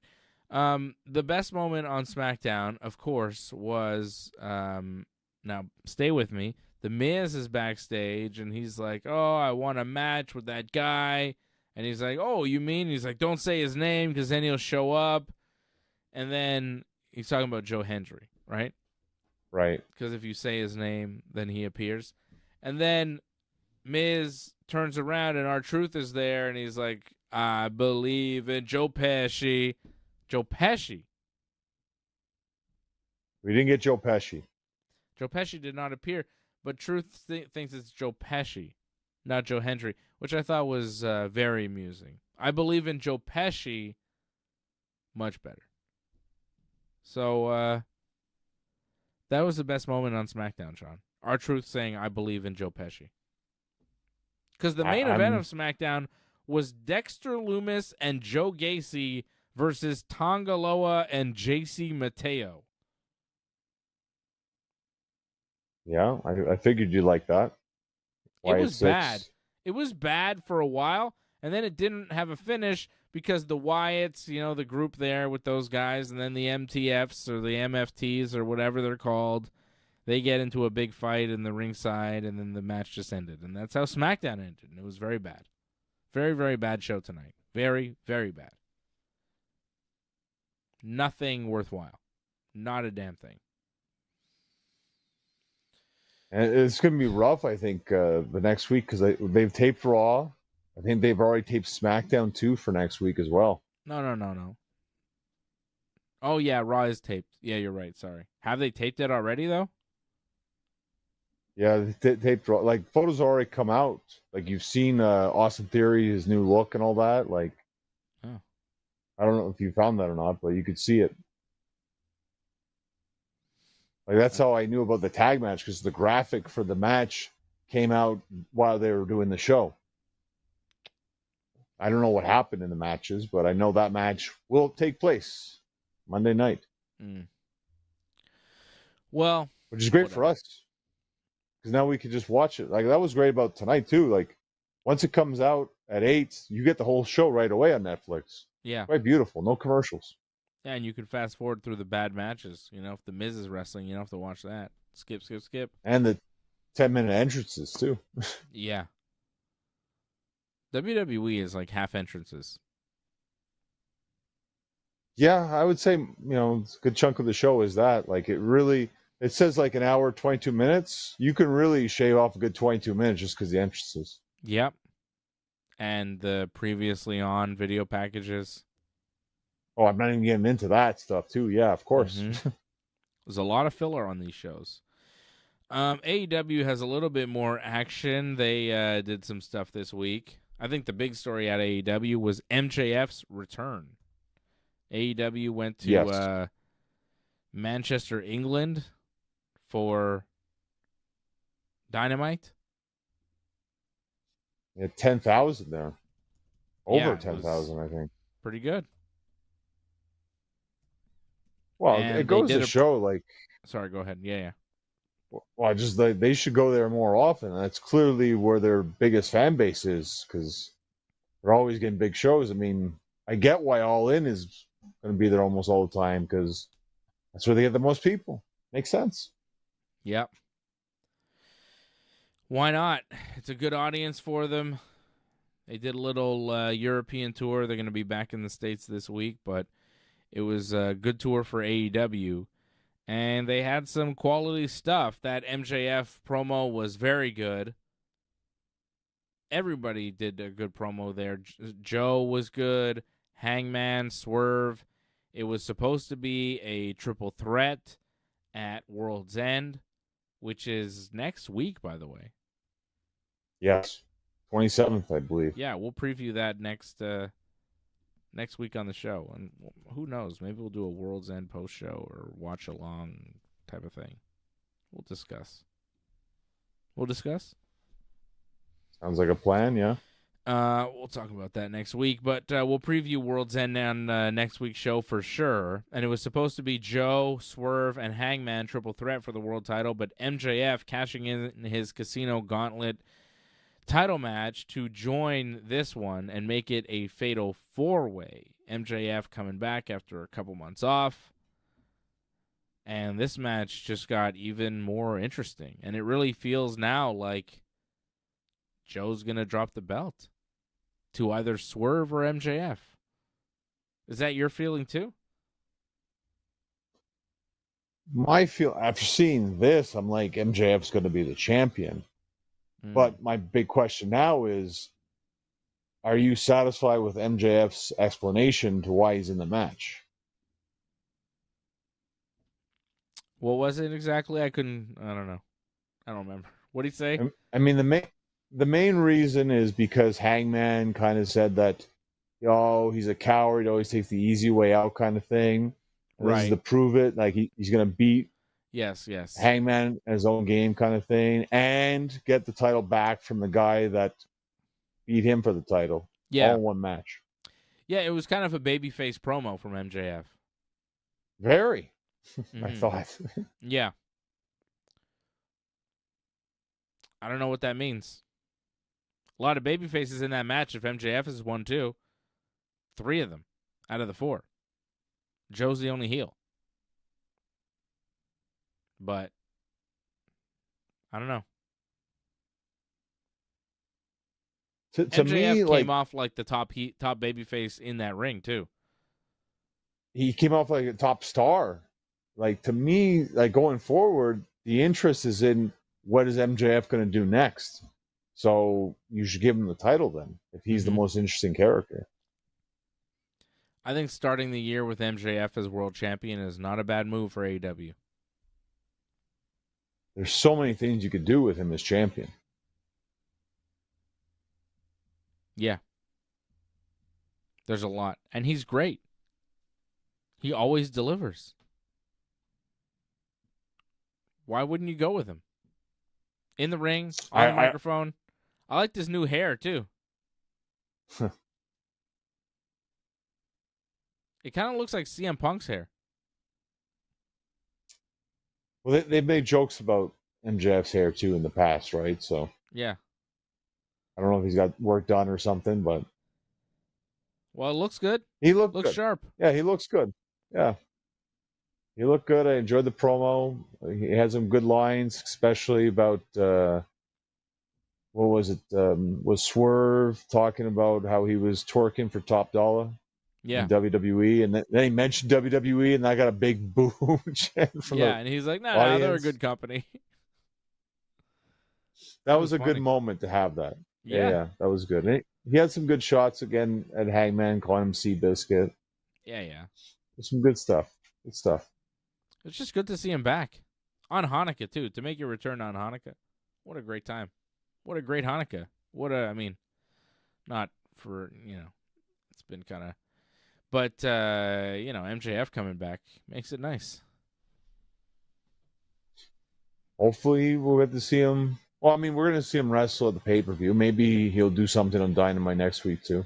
The best moment on SmackDown, of course, was now stay with me. The Miz is backstage, and he's like, oh, I want a match with that guy. And he's like, oh, you mean? He's like, don't say his name because then he'll show up. And then he's talking about Joe Hendry, right? Right. Because if you say his name, then he appears. And then Miz turns around, and R-Truth is there, and he's like, I believe in Joe Pesci. Joe Pesci. We didn't get Joe Pesci. Joe Pesci did not appear. But Truth thinks it's Joe Pesci, not Joe Hendry, which I thought was very amusing. I believe in Joe Pesci much better. So that was the best moment on SmackDown, Sean. R-Truth saying, I believe in Joe Pesci. Because the main event of SmackDown was Dexter Lumis and Joe Gacy versus Tonga Loa and JC Mateo. Yeah, I figured you'd like that. It was bad. It was bad for a while, and then it didn't have a finish because the Wyatts, the group there with those guys, and then the MTFs or the MFTs or whatever they're called, they get into a big fight in the ringside, and then the match just ended. And that's how SmackDown ended, and it was very bad. Very, very bad show tonight. Very, very bad. Nothing worthwhile. Not a damn thing. And it's going to be rough, I think, the next week because they've taped Raw. I think they've already taped SmackDown too for next week as well. No. Oh, yeah, Raw is taped. Yeah, you're right. Sorry. Have they taped it already, though? Yeah, taped like photos already come out. Like you've seen Austin Theory, his new look and all that. Like Oh. I don't know if you found that or not, but you could see it. Like that's how I knew about the tag match because the graphic for the match came out while they were doing the show. I don't know what happened in the matches, but I know that match will take place Monday night. Well, which is great whatever. for us because now we can just watch it. Like that was great about tonight too. Like once it comes out at 8, you get the whole show right away on Netflix. Yeah. Quite beautiful. No commercials. Yeah, and you can fast forward through the bad matches. You know, if the Miz is wrestling, you don't have to watch that. Skip. And the 10-minute entrances too. Yeah. WWE is like half entrances. Yeah, I would say, a good chunk of the show is that. Like it says like an hour, 22 minutes. You can really shave off a good 22 minutes just because the entrances. Yep. And the previously on video packages. Oh, I'm not even getting into that stuff too. Yeah, of course. Mm-hmm. There's a lot of filler on these shows. AEW has a little bit more action. They did some stuff this week. I think the big story at AEW was MJF's return. AEW went to Manchester, England for Dynamite. Yeah, 10,000 there. Over Yeah, 10,000, I think. Pretty good. Well, And it goes to show, like... Sorry, go ahead. Yeah. Well, just they should go there more often. That's clearly where their biggest fan base is, because they're always getting big shows. I mean, I get why All In is going to be there almost all the time, because that's where they get the most people. Makes sense. Yep. Why not? It's a good audience for them. They did a little European tour. They're going to be back in the States this week, but it was a good tour for AEW. And they had some quality stuff. That MJF promo was very good. Everybody did a good promo there. Joe was good. Hangman, Swerve. It was supposed to be a triple threat at World's End, which is next week, by the way. Yes. 27th, I believe. Yeah, we'll preview that next week on the show. And who knows? Maybe we'll do a World's End post show or watch along type of thing. We'll discuss. Sounds like a plan, yeah. We'll talk about that next week, but we'll preview World's End on next week's show for sure. And it was supposed to be Joe, Swerve, and Hangman triple threat for the world title, but MJF cashing in his Casino Gauntlet title match to join this one and make it a fatal 4-way. MJF coming back after a couple months off. And this match just got even more interesting. And it really feels now like Joe's going to drop the belt to either Swerve or MJF. Is that your feeling too? My feel after seeing this, I'm like MJF's going to be the champion. But my big question now is, are you satisfied with MJF's explanation to why he's in the match? What was it exactly? I don't know. I don't remember. What did he say? I mean, the main reason is because Hangman kind of said that, he's a coward, he always takes the easy way out kind of thing. Right. This is to prove it. Like, he's going to beat Yes. Hangman in his own game kind of thing, and get the title back from the guy that beat him for the title. Yeah. All in one match. Yeah, it was kind of a babyface promo from MJF. Very. I thought. Yeah. I don't know what that means. A lot of babyfaces in that match if MJF is 1, 2. 3 of them out of the 4. Joe's the only heel. But I don't know. To MJF me, came off like the top babyface in that ring too. He came off like a top star. Like, to me, like going forward, the interest is in what is MJF going to do next. So you should give him the title then, if he's the most interesting character. I think starting the year with MJF as world champion is not a bad move for AEW. There's so many things you could do with him as champion. Yeah. There's a lot. And he's great. He always delivers. Why wouldn't you go with him? In the ring, on the microphone. I liked his new hair, too. It kind of looks like CM Punk's hair. Well, they've made jokes about MJF's hair, too, in the past, right? So yeah. I don't know if he's got work done or something, but... Well, it looks good. He looks good. Sharp. Yeah, he looks good. Yeah. He looked good. I enjoyed the promo. He had some good lines, especially about... what was it? Was Swerve talking about how he was twerking for top dollar? Yeah. In WWE, and then he mentioned WWE, and I got a big boo chant from and he's like, no, they're a good company. That was a funny. Good moment to have that. Yeah, that was good. And he had some good shots again at Hangman, calling him Seabiscuit. Yeah. There's some good stuff. Good stuff. It's just good to see him back. On Hanukkah, too. To make your return on Hanukkah. What a great time. What a great Hanukkah. Not for, it's been kind of... But, MJF coming back makes it nice. Hopefully we'll get to see him. Well, we're going to see him wrestle at the pay-per-view. Maybe he'll do something on Dynamite next week, too.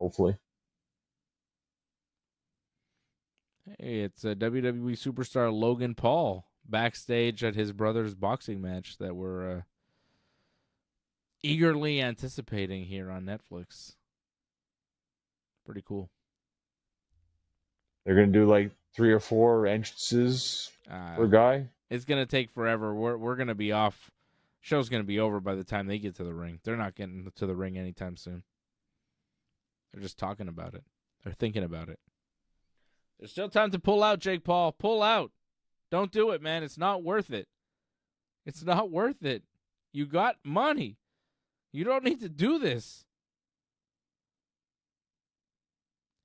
Hopefully. Hey, it's a WWE superstar Logan Paul backstage at his brother's boxing match that we're eagerly anticipating here on Netflix. Pretty cool. They're going to do like 3 or 4 entrances per guy. It's going to take forever. We're going to be off. Show's going to be over by the time they get to the ring. They're not getting to the ring anytime soon. They're just talking about it. They're thinking about it. There's still time to pull out, Jake Paul. Pull out. Don't do it, man. It's not worth it. It's not worth it. You got money. You don't need to do this.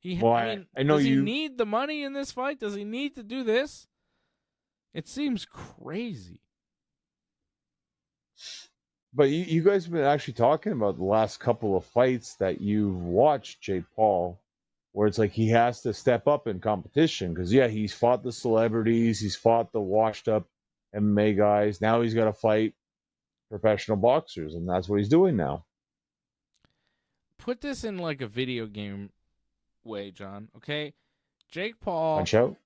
I know does he need the money in this fight? Does he need to do this? It seems crazy. But you guys have been actually talking about the last couple of fights that you've watched, Jake Paul, where it's like he has to step up in competition. Because, he's fought the celebrities. He's fought the washed-up MMA guys. Now he's got to fight professional boxers, and that's what he's doing now. Put this in like a video game way, John, okay? Jake Paul... Punch out?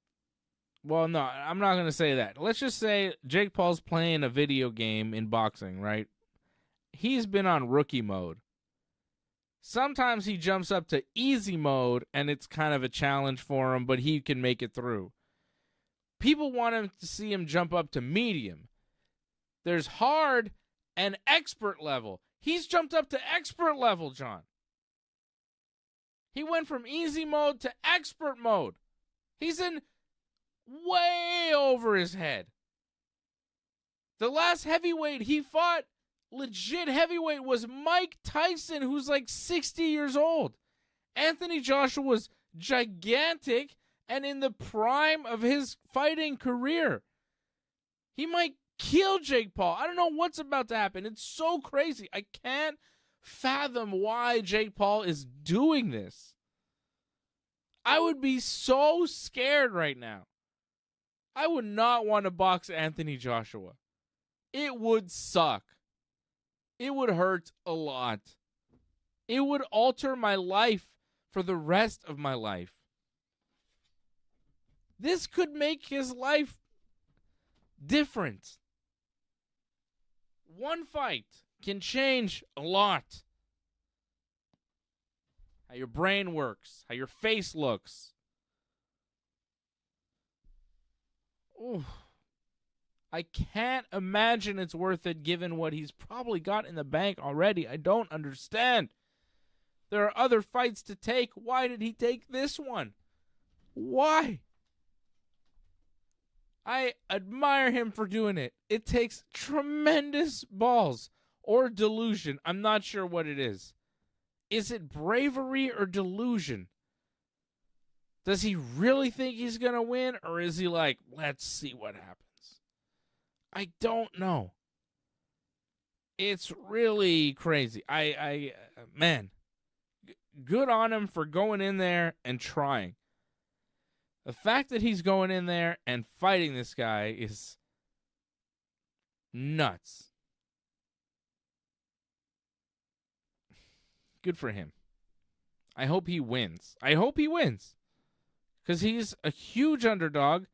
Well, no, I'm not going to say that. Let's just say Jake Paul's playing a video game in boxing, right? He's been on rookie mode. Sometimes he jumps up to easy mode, and it's kind of a challenge for him, but he can make it through. People want him to see him jump up to medium. There's hard and expert level. He's jumped up to expert level, John. He went from easy mode to expert mode. He's in way over his head. The last heavyweight he fought, legit heavyweight, was Mike Tyson, who's like 60 years old. Anthony Joshua was gigantic and in the prime of his fighting career. He might kill Jake Paul. I don't know what's about to happen. It's so crazy. I can't fathom why Jake Paul is doing this. I would be so scared right now. I would not want to box Anthony Joshua. It would suck. It would hurt a lot. It would alter my life for the rest of my life. This could make his life different. One fight can change a lot. How your brain works, how your face looks. Ooh. I can't imagine it's worth it given what he's probably got in the bank already. I don't understand. There are other fights to take. Why did he take this one? Why? I admire him for doing it. It takes tremendous balls or delusion. I'm not sure what it is. Is it bravery or delusion? Does he really think he's going to win, or is he like, let's see what happens? I don't know. It's really crazy. Man, good on him for going in there and trying. The fact that he's going in there and fighting this guy is nuts. Good for him. I hope he wins. Because he's a huge underdog.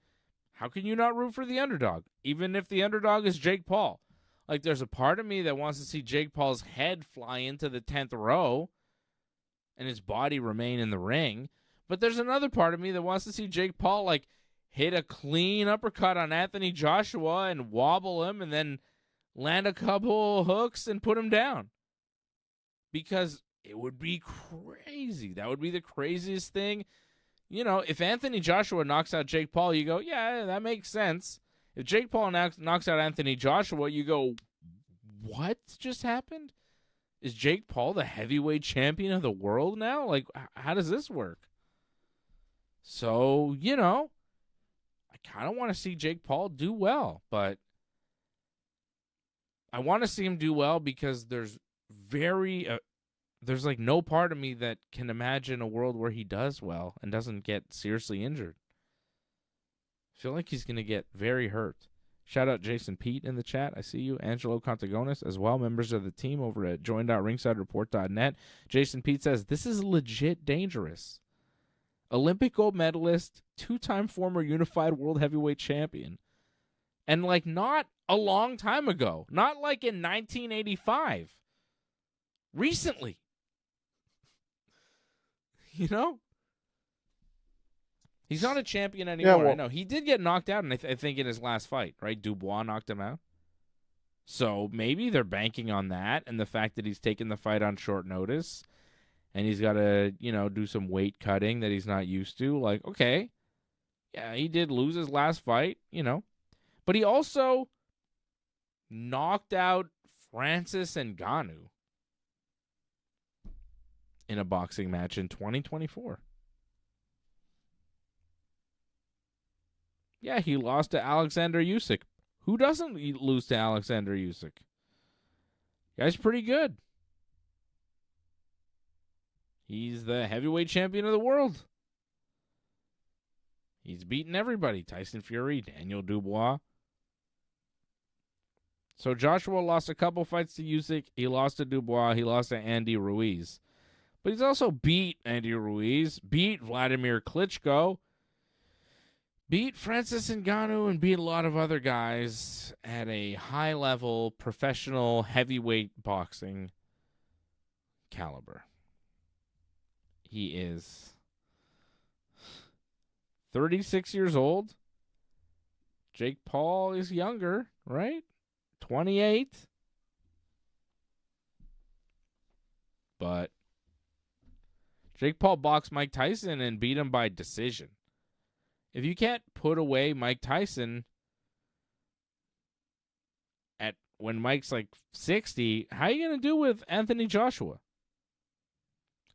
How can you not root for the underdog? Even if the underdog is Jake Paul. Like, there's a part of me that wants to see Jake Paul's head fly into the 10th row and his body remain in the ring. But there's another part of me that wants to see Jake Paul, like, hit a clean uppercut on Anthony Joshua and wobble him and then land a couple hooks and put him down. Because it would be crazy. That would be the craziest thing. You know, if Anthony Joshua knocks out Jake Paul, you go, yeah, that makes sense. If Jake Paul knocks out Anthony Joshua, you go, what just happened? Is Jake Paul the heavyweight champion of the world now? Like, how does this work? So, you know, I kind of want to see Jake Paul do well, but I want to see him do well because there's like no part of me that can imagine a world where he does well and doesn't get seriously injured. I feel like he's going to get very hurt. Shout out Jason Pete in the chat. I see you. Angelo Contagonis as well, members of the team over at join.ringsidereport.net. Jason Pete says, this is legit dangerous. Olympic gold medalist, 2-time former unified world heavyweight champion. And like not a long time ago. Not like in 1985. Recently. You know? He's not a champion anymore. Yeah, I know. He did get knocked out, and I think in his last fight, right? Dubois knocked him out. So maybe they're banking on that and the fact that he's taken the fight on short notice and he's got to, you know, do some weight cutting that he's not used to. Like, okay, yeah, he did lose his last fight, you know. But he also knocked out Francis Ngannou in a boxing match in 2024. Yeah, he lost to Alexander Usyk. Who doesn't lose to Alexander Usyk? Guy's pretty good. He's the heavyweight champion of the world. He's beaten everybody. Tyson Fury, Daniel Dubois. So Joshua lost a couple fights to Usyk. He lost to Dubois. He lost to Andy Ruiz. But he's also beat Andy Ruiz, beat Vladimir Klitschko, beat Francis Ngannou, and beat a lot of other guys at a high-level professional heavyweight boxing caliber. He is 36 years old. Jake Paul is younger, right? 28. But Jake Paul boxed Mike Tyson and beat him by decision. If you can't put away Mike Tyson at when Mike's like 60, how are you going to do with Anthony Joshua?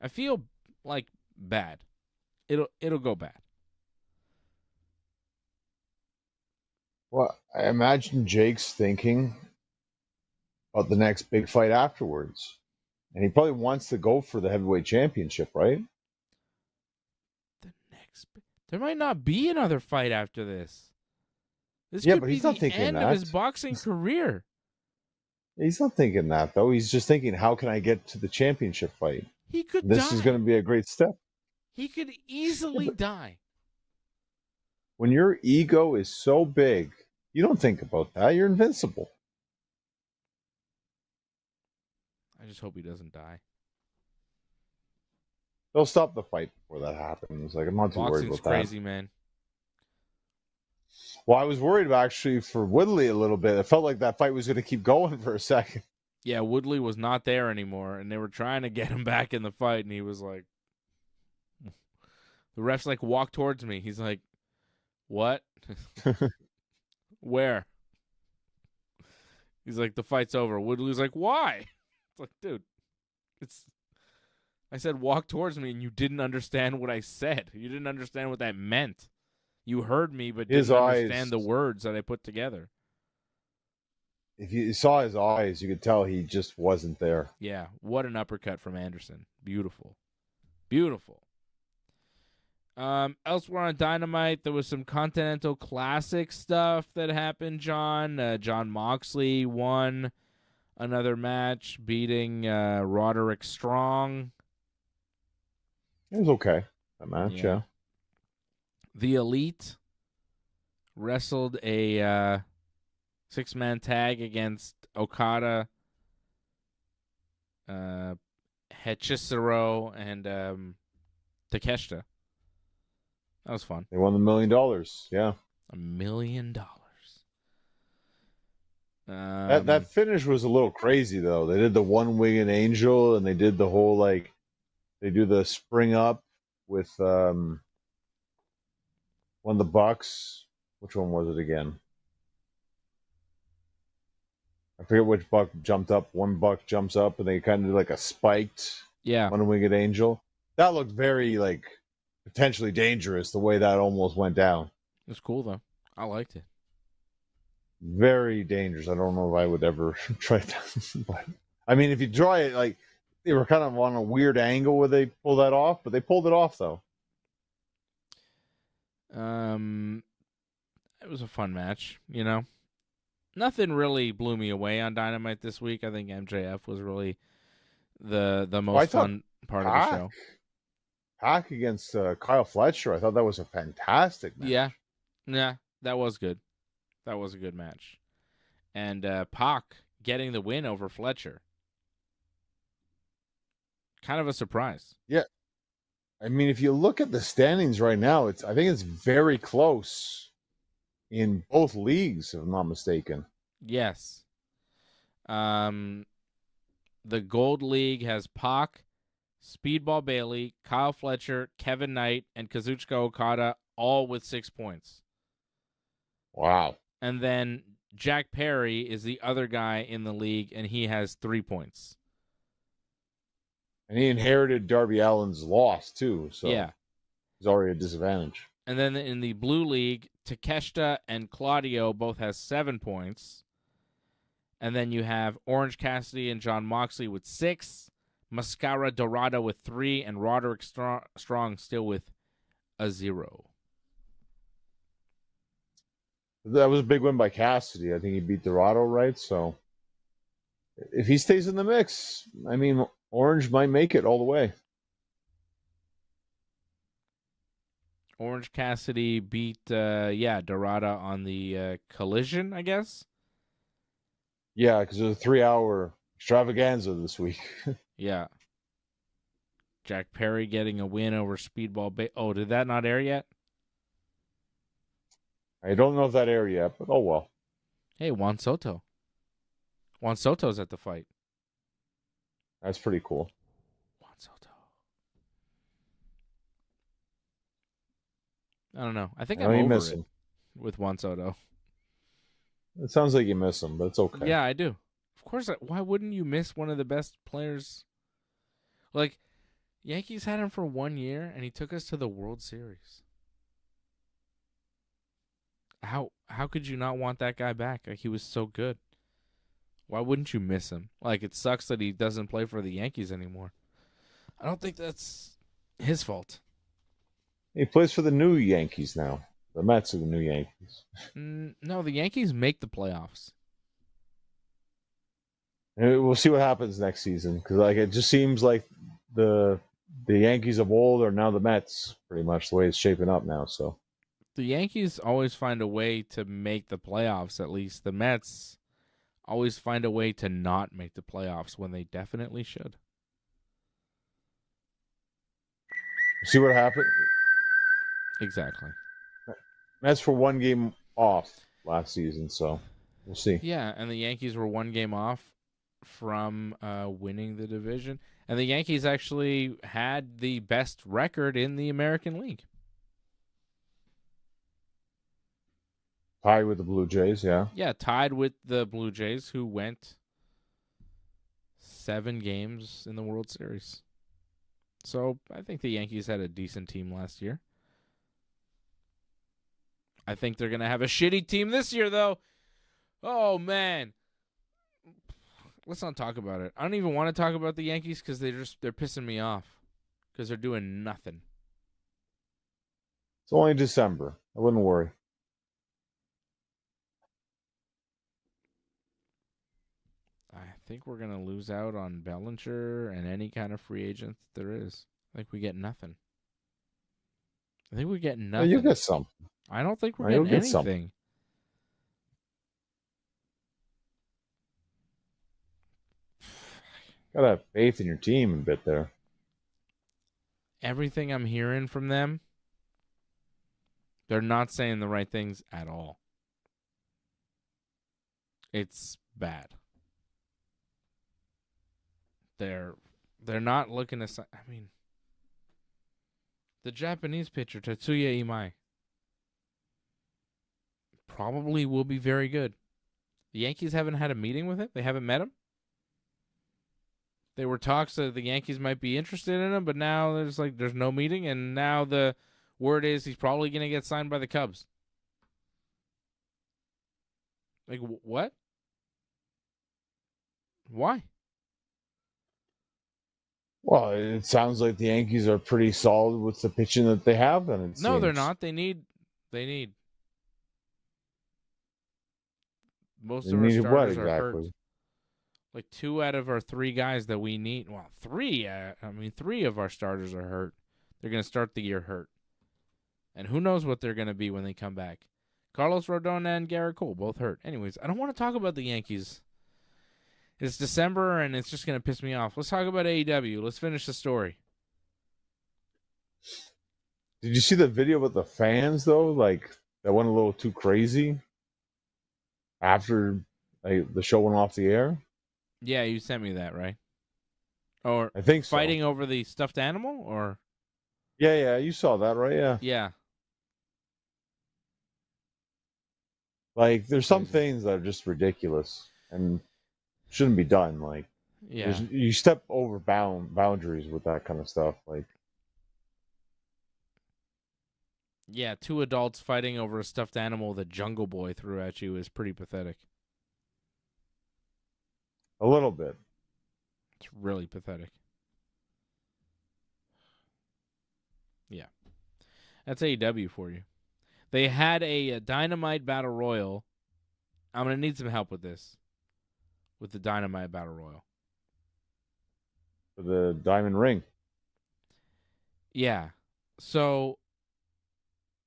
I feel like bad. It'll go bad. Well, I imagine Jake's thinking about the next big fight afterwards. And he probably wants to go for the heavyweight championship, right? There might not be another fight after this. This yeah, could but be he's not the thinking end that. of his boxing career. He's not thinking that, though. He's just thinking, how can I get to the championship fight? He could This die. is going to be a great step. He could easily die. When your ego is so big, you don't think about that. You're invincible. I just hope he doesn't die. They'll stop the fight before that happens. Like, I'm not too worried about that. Boxing's crazy, man. Well, I was worried about actually for Woodley a little bit. It felt like that fight was going to keep going for a second. Yeah, Woodley was not there anymore, and they were trying to get him back in the fight, and he was like, the ref's like, walk towards me. He's like, what? Where? He's like, the fight's over. Woodley's like, why? It's like, dude, it's I said walk towards me, and you didn't understand what I said. You didn't understand what that meant. You heard me, but His didn't eyes, understand the words that I put together. if you saw his eyes, you could tell he just wasn't there. Yeah, what an uppercut from Anderson. Beautiful. Beautiful. Elsewhere on Dynamite, there was some Continental Classic stuff that happened, John. John Moxley won another match, beating Roderick Strong. It was okay, that match, yeah. The Elite wrestled a 6-man tag against Okada, Hechicero, and Takeshita. That was fun. They won the $1 million, yeah. $1 million. That finish was a little crazy, though. They did the one-winged angel, and they did the whole, like, they do the spring up with one of the Bucks. Which one was it again? I forget which Buck jumped up. One Buck jumps up, and they kind of do like a spiked one-winged angel. That looked very, like, potentially dangerous, the way that almost went down. It was cool, though. I liked it. Very dangerous. I don't know if I would ever try that. But, I mean, if you try it, like, they were kind of on a weird angle where they pulled that off, but they pulled it off, though. It was a fun match, you know. Nothing really blew me away on Dynamite this week. I think MJF was really the most fun part of the show. Pac against Kyle Fletcher. I thought that was a fantastic match. Yeah, that was good. That was a good match. And Pac getting the win over Fletcher. Kind of a surprise. Yeah. I mean, if you look at the standings right now, I think it's very close in both leagues, if I'm not mistaken. Yes. The Gold League has Pac, Speedball Bailey, Kyle Fletcher, Kevin Knight, and Kazuchika Okada, all with 6 points. Wow. And then Jack Perry is the other guy in the league, and he has 3 points. And he inherited Darby Allin's loss, too. So he's already at a disadvantage. And then in the Blue League, Takeshita and Claudio both has 7 points. And then you have Orange Cassidy and John Moxley with 6, Mascara Dorada with 3, and Roderick Strong still with a 0. That was a big win by Cassidy. I think he beat Dorado, right? So if he stays in the mix, I mean, Orange might make it all the way. Orange Cassidy beat, Dorada on the Collision, I guess. Yeah, because it was a 3-hour extravaganza this week. Yeah. Jack Perry getting a win over Speedball Oh, did that not air yet? I don't know if that aired yet, but oh well. Hey, Juan Soto. Juan Soto's at the fight. That's pretty cool. Juan Soto. I don't know. I think I'm over it with Juan Soto. It sounds like you miss him, but it's okay. Yeah, I do. Of course. Why wouldn't you miss one of the best players? Like, Yankees had him for 1 year, and he took us to the World Series. How could you not want that guy back? Like, he was so good. Why wouldn't you miss him? Like, it sucks that he doesn't play for the Yankees anymore. I don't think that's his fault. He plays for the new Yankees now. The Mets are the new Yankees. No, the Yankees make the playoffs. And we'll see what happens next season, because like it just seems like the Yankees of old are now the Mets, pretty much the way it's shaping up now. So the Yankees always find a way to make the playoffs. At least the Mets always find a way to not make the playoffs when they definitely should. See what happens. Exactly. Mets were 1 game off last season, so we'll see. Yeah, and the Yankees were 1 game off from winning the division. And the Yankees actually had the best record in the American League. Tied with the Blue Jays, yeah. Yeah, tied with the Blue Jays, who went 7 games in the World Series. So I think the Yankees had a decent team last year. I think they're going to have a shitty team this year, though. Oh, man. Let's not talk about it. I don't even want to talk about the Yankees because they're pissing me off because they're doing nothing. It's only December. I wouldn't worry. I think we're going to lose out on Bellinger and any kind of free agent there is. I think we get nothing. I think we get nothing. You get some. I don't think we're getting anything. Gotta have faith in your team a bit there. Everything I'm hearing from them, they're not saying the right things at all. It's bad. They're not looking to. I mean, the Japanese pitcher Tetsuya Imai probably will be very good. The Yankees haven't had a meeting with him. They haven't met him. There were talks that the Yankees might be interested in him, but now there's no meeting, and now the word is he's probably going to get signed by the Cubs. Like, what? Why? Well, it sounds like the Yankees are pretty solid with the pitching that they have. Then no, they're not. They need. Most of our starters are hurt. Like 2 out of our 3 guys that we need. Well, 3. 3 of our starters are hurt. They're going to start the year hurt. And who knows what they're going to be when they come back. Carlos Rodon and Garrett Cole both hurt. Anyways, I don't want to talk about the Yankees. It's December, and it's just going to piss me off. Let's talk about AEW. Let's finish the story. Did you see the video with the fans, though? Like, that went a little too crazy after the show went off the air? Yeah, you sent me that, right? Or I think so. Fighting over the stuffed animal, or? Yeah, you saw that, right? Yeah. Yeah. Like, there's some things that are just ridiculous and shouldn't be done. Like, yeah, you step over boundaries with that kind of stuff. Like, yeah, 2 adults fighting over a stuffed animal that Jungle Boy threw at you is pretty pathetic. A little bit. It's really pathetic. Yeah. That's AEW for you. They had a Dynamite Battle Royal. I'm going to need some help with this. With the Dynamite Battle Royal. For the Diamond Ring. Yeah. So,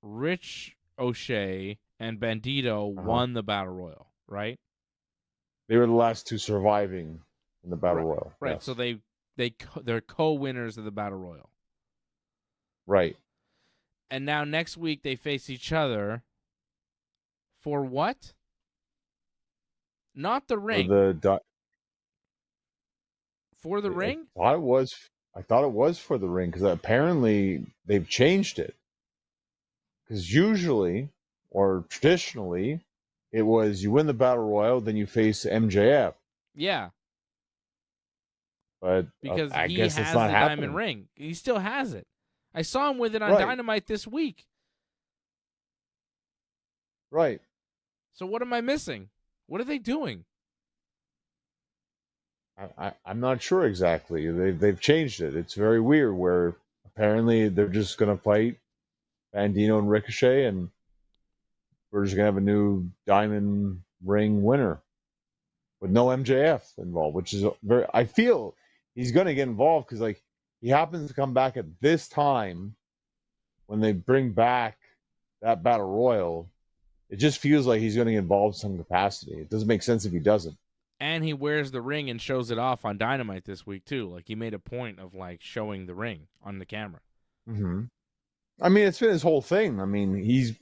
Rich O'Shea and Bandito won the Battle Royal, right? They were the last 2 surviving in the Battle Royal. Right. Yes. So they're co-winners of the Battle Royal. Right. And now next week they face each other for what? Not the ring. For the ring? I thought it was for the ring because apparently they've changed it. Because usually or traditionally, it was you win the Battle Royal, then you face MJF. Yeah. But because I he guess has it's not the happening. diamond ring. He still has it. I saw him with it on Right. Dynamite this week. Right. So what am I missing? What are they doing? I'm not sure exactly. They've changed it. It's very weird where apparently they're just going to fight Bandito and Ricochet, and we're just going to have a new Diamond Ring winner with no MJF involved, which is very. I feel he's going to get involved because like he happens to come back at this time when they bring back that Battle Royal. It just feels like he's going to get involved in some capacity. It doesn't make sense if he doesn't. And he wears the ring and shows it off on Dynamite this week too. Like he made a point of like showing the ring on the camera. Mm-hmm. I mean, it's been his whole thing. I mean, he's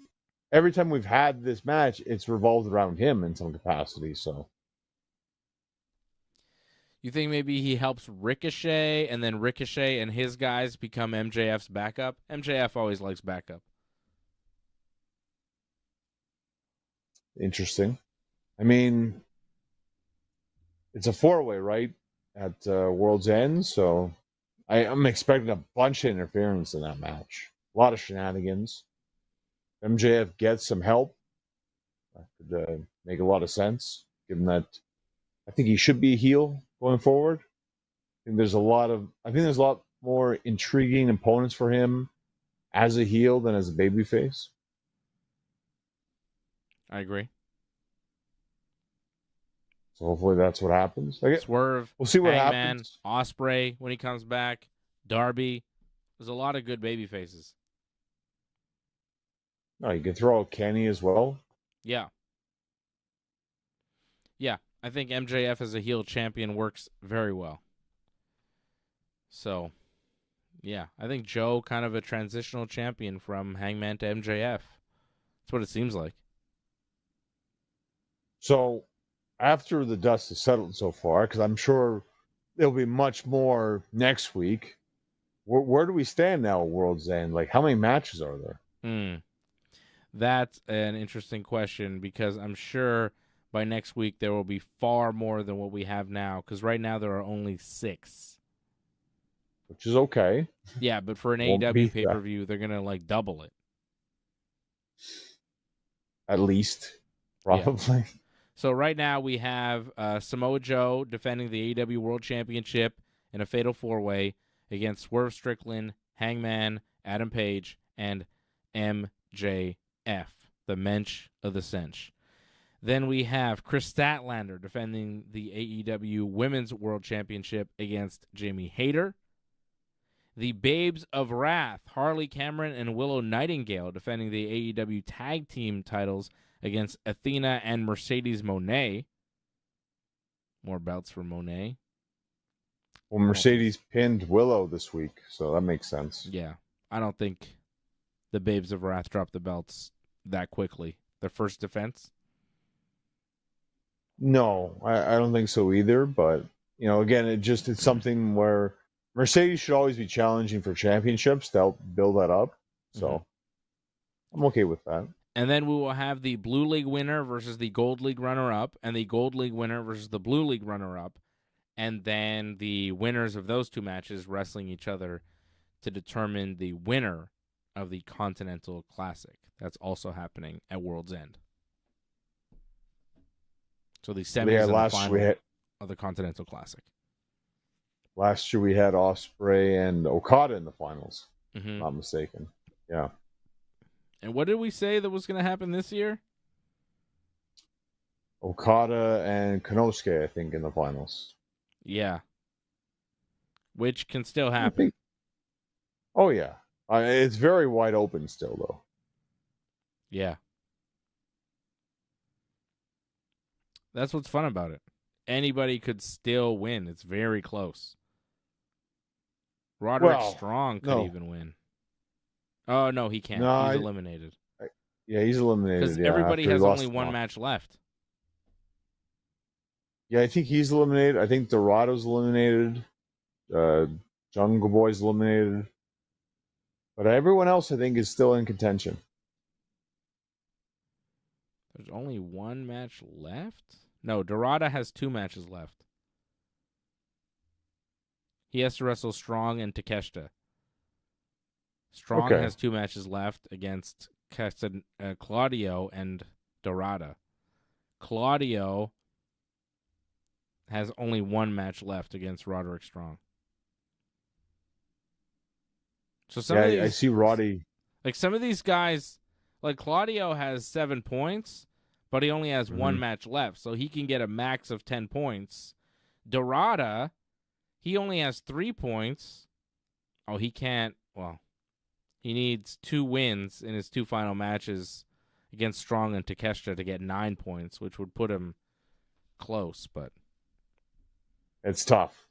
every time we've had this match, it's revolved around him in some capacity. So, you think maybe he helps Ricochet, and then Ricochet and his guys become MJF's backup? MJF always likes backup. Interesting. I mean, it's a 4-way, right? At World's End, so I'm expecting a bunch of interference in that match. A lot of shenanigans. MJF gets some help. That could make a lot of sense, given that I think he should be a heel going forward. I think there's a lot more intriguing opponents for him as a heel than as a babyface. I agree. So hopefully that's what happens. Swerve, We'll see what Hangman, happens. Ospreay when he comes back, Darby. There's a lot of good baby faces. No, you can throw out Kenny as well. Yeah. Yeah, I think MJF as a heel champion works very well. So, yeah, I think Joe kind of a transitional champion from Hangman to MJF. That's what it seems like. So after the dust has settled so far, because I'm sure there'll be much more next week, where do we stand now at World's End? Like, how many matches are there? That's an interesting question because I'm sure by next week there will be far more than what we have now because right now there are only 6. Which is okay. Yeah, but for an AEW pay-per-view, they're going to, like, double it. At least, probably. Yeah. So right now we have Samoa Joe defending the AEW World Championship in a fatal 4-way against Swerve Strickland, Hangman, Adam Page, and MJF, the Mensch of the Cinch. Then we have Chris Statlander defending the AEW Women's World Championship against Jamie Hayter. The Babes of Wrath, Harley Cameron and Willow Nightingale defending the AEW Tag Team titles against Athena and Mercedes Moné. More belts for Moné. Well, Mercedes pinned Willow this week, so that makes sense. Yeah. I don't think the Babes of Wrath dropped the belts that quickly. Their first defense? No, I don't think so either. But, again, it's something where Mercedes should always be challenging for championships to help build that up. So I'm okay with that. And then we will have the Blue League winner versus the Gold League runner-up, and the Gold League winner versus the Blue League runner-up, and then the winners of those 2 matches wrestling each other to determine the winner of the Continental Classic. That's also happening at World's End. So the semis and the final of the Continental Classic. Last year we had Ospreay and Okada in the finals, if I'm not mistaken. Yeah. And what did we say that was going to happen this year? Okada and Konosuke, I think, in the finals. Yeah. Which can still happen. Oh, yeah. It's very wide open still, though. Yeah. That's what's fun about it. Anybody could still win. It's very close. Roderick Strong could even win. Oh, no, he can't. He's eliminated. Yeah, he's eliminated. Because everybody has only 1 match left. Yeah, I think he's eliminated. I think Dorado's eliminated. Jungle Boy's eliminated. But everyone else, I think, is still in contention. There's only 1 match left? No, Dorada has 2 matches left. He has to wrestle Strong and Takeshita. Strong has 2 matches left against Claudio and Dorada. Claudio has only 1 match left against Roderick Strong. So I see Roddy. Like some of these guys, like Claudio has 7 points, but he only has 1 match left, so he can get a max of 10 points. Dorada, he only has 3 points. Oh, he can't. Well, he needs 2 wins in his 2 final matches against Strong and Takeshita to get 9 points, which would put him close, but it's tough.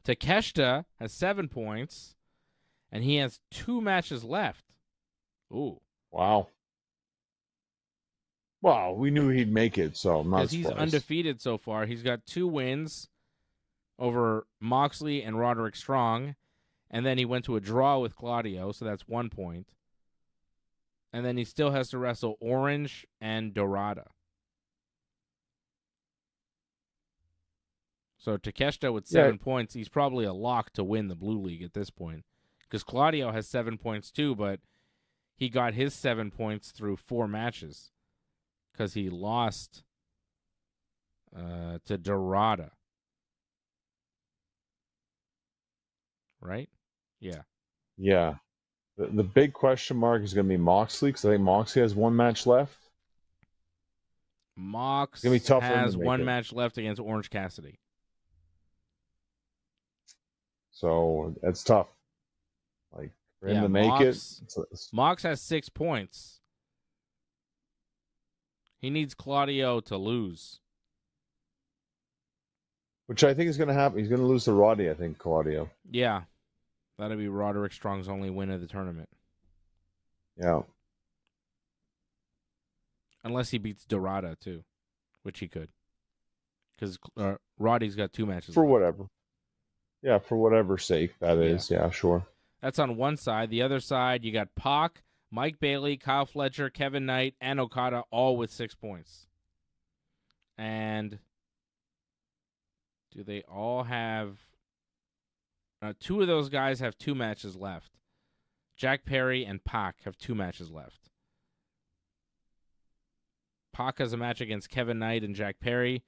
Takeshita has 7 points, and he has 2 matches left. Ooh. Wow. Well, we knew he'd make it, so I'm not surprised. Because he's undefeated so far. He's got 2 wins over Moxley and Roderick Strong, and then he went to a draw with Claudio, so that's 1 point. And then he still has to wrestle Orange and Dorada. So Takeshita with 7 points, he's probably a lock to win the Blue League at this point. Because Claudio has 7 points too, but he got his 7 points through 4 matches. Because he lost to Dorada. Right? Yeah. Yeah. The big question mark is going to be Moxley, because I think Moxley has 1 match left. Mox gonna be tough for him has to make 1 it. match left against Orange Cassidy. So that's tough. Like, for him to make Mox, it. Mox has 6 points. He needs Claudio to lose. Which I think is going to happen. He's going to lose to Roddy, I think, Claudio. Yeah. That'll be Roderick Strong's only win of the tournament. Yeah. Unless he beats Dorada, too. Which he could. Because Roddy's got 2 matches For left. whatever. Yeah, for whatever sake that is. Yeah, sure. That's on one side. The other side, you got Pac, Mike Bailey, Kyle Fletcher, Kevin Knight, and Okada, all with 6 points. And do they all have... 2 of those guys have 2 matches left. Jack Perry and Pac have 2 matches left. Pac has a match against Kevin Knight and Jack Perry.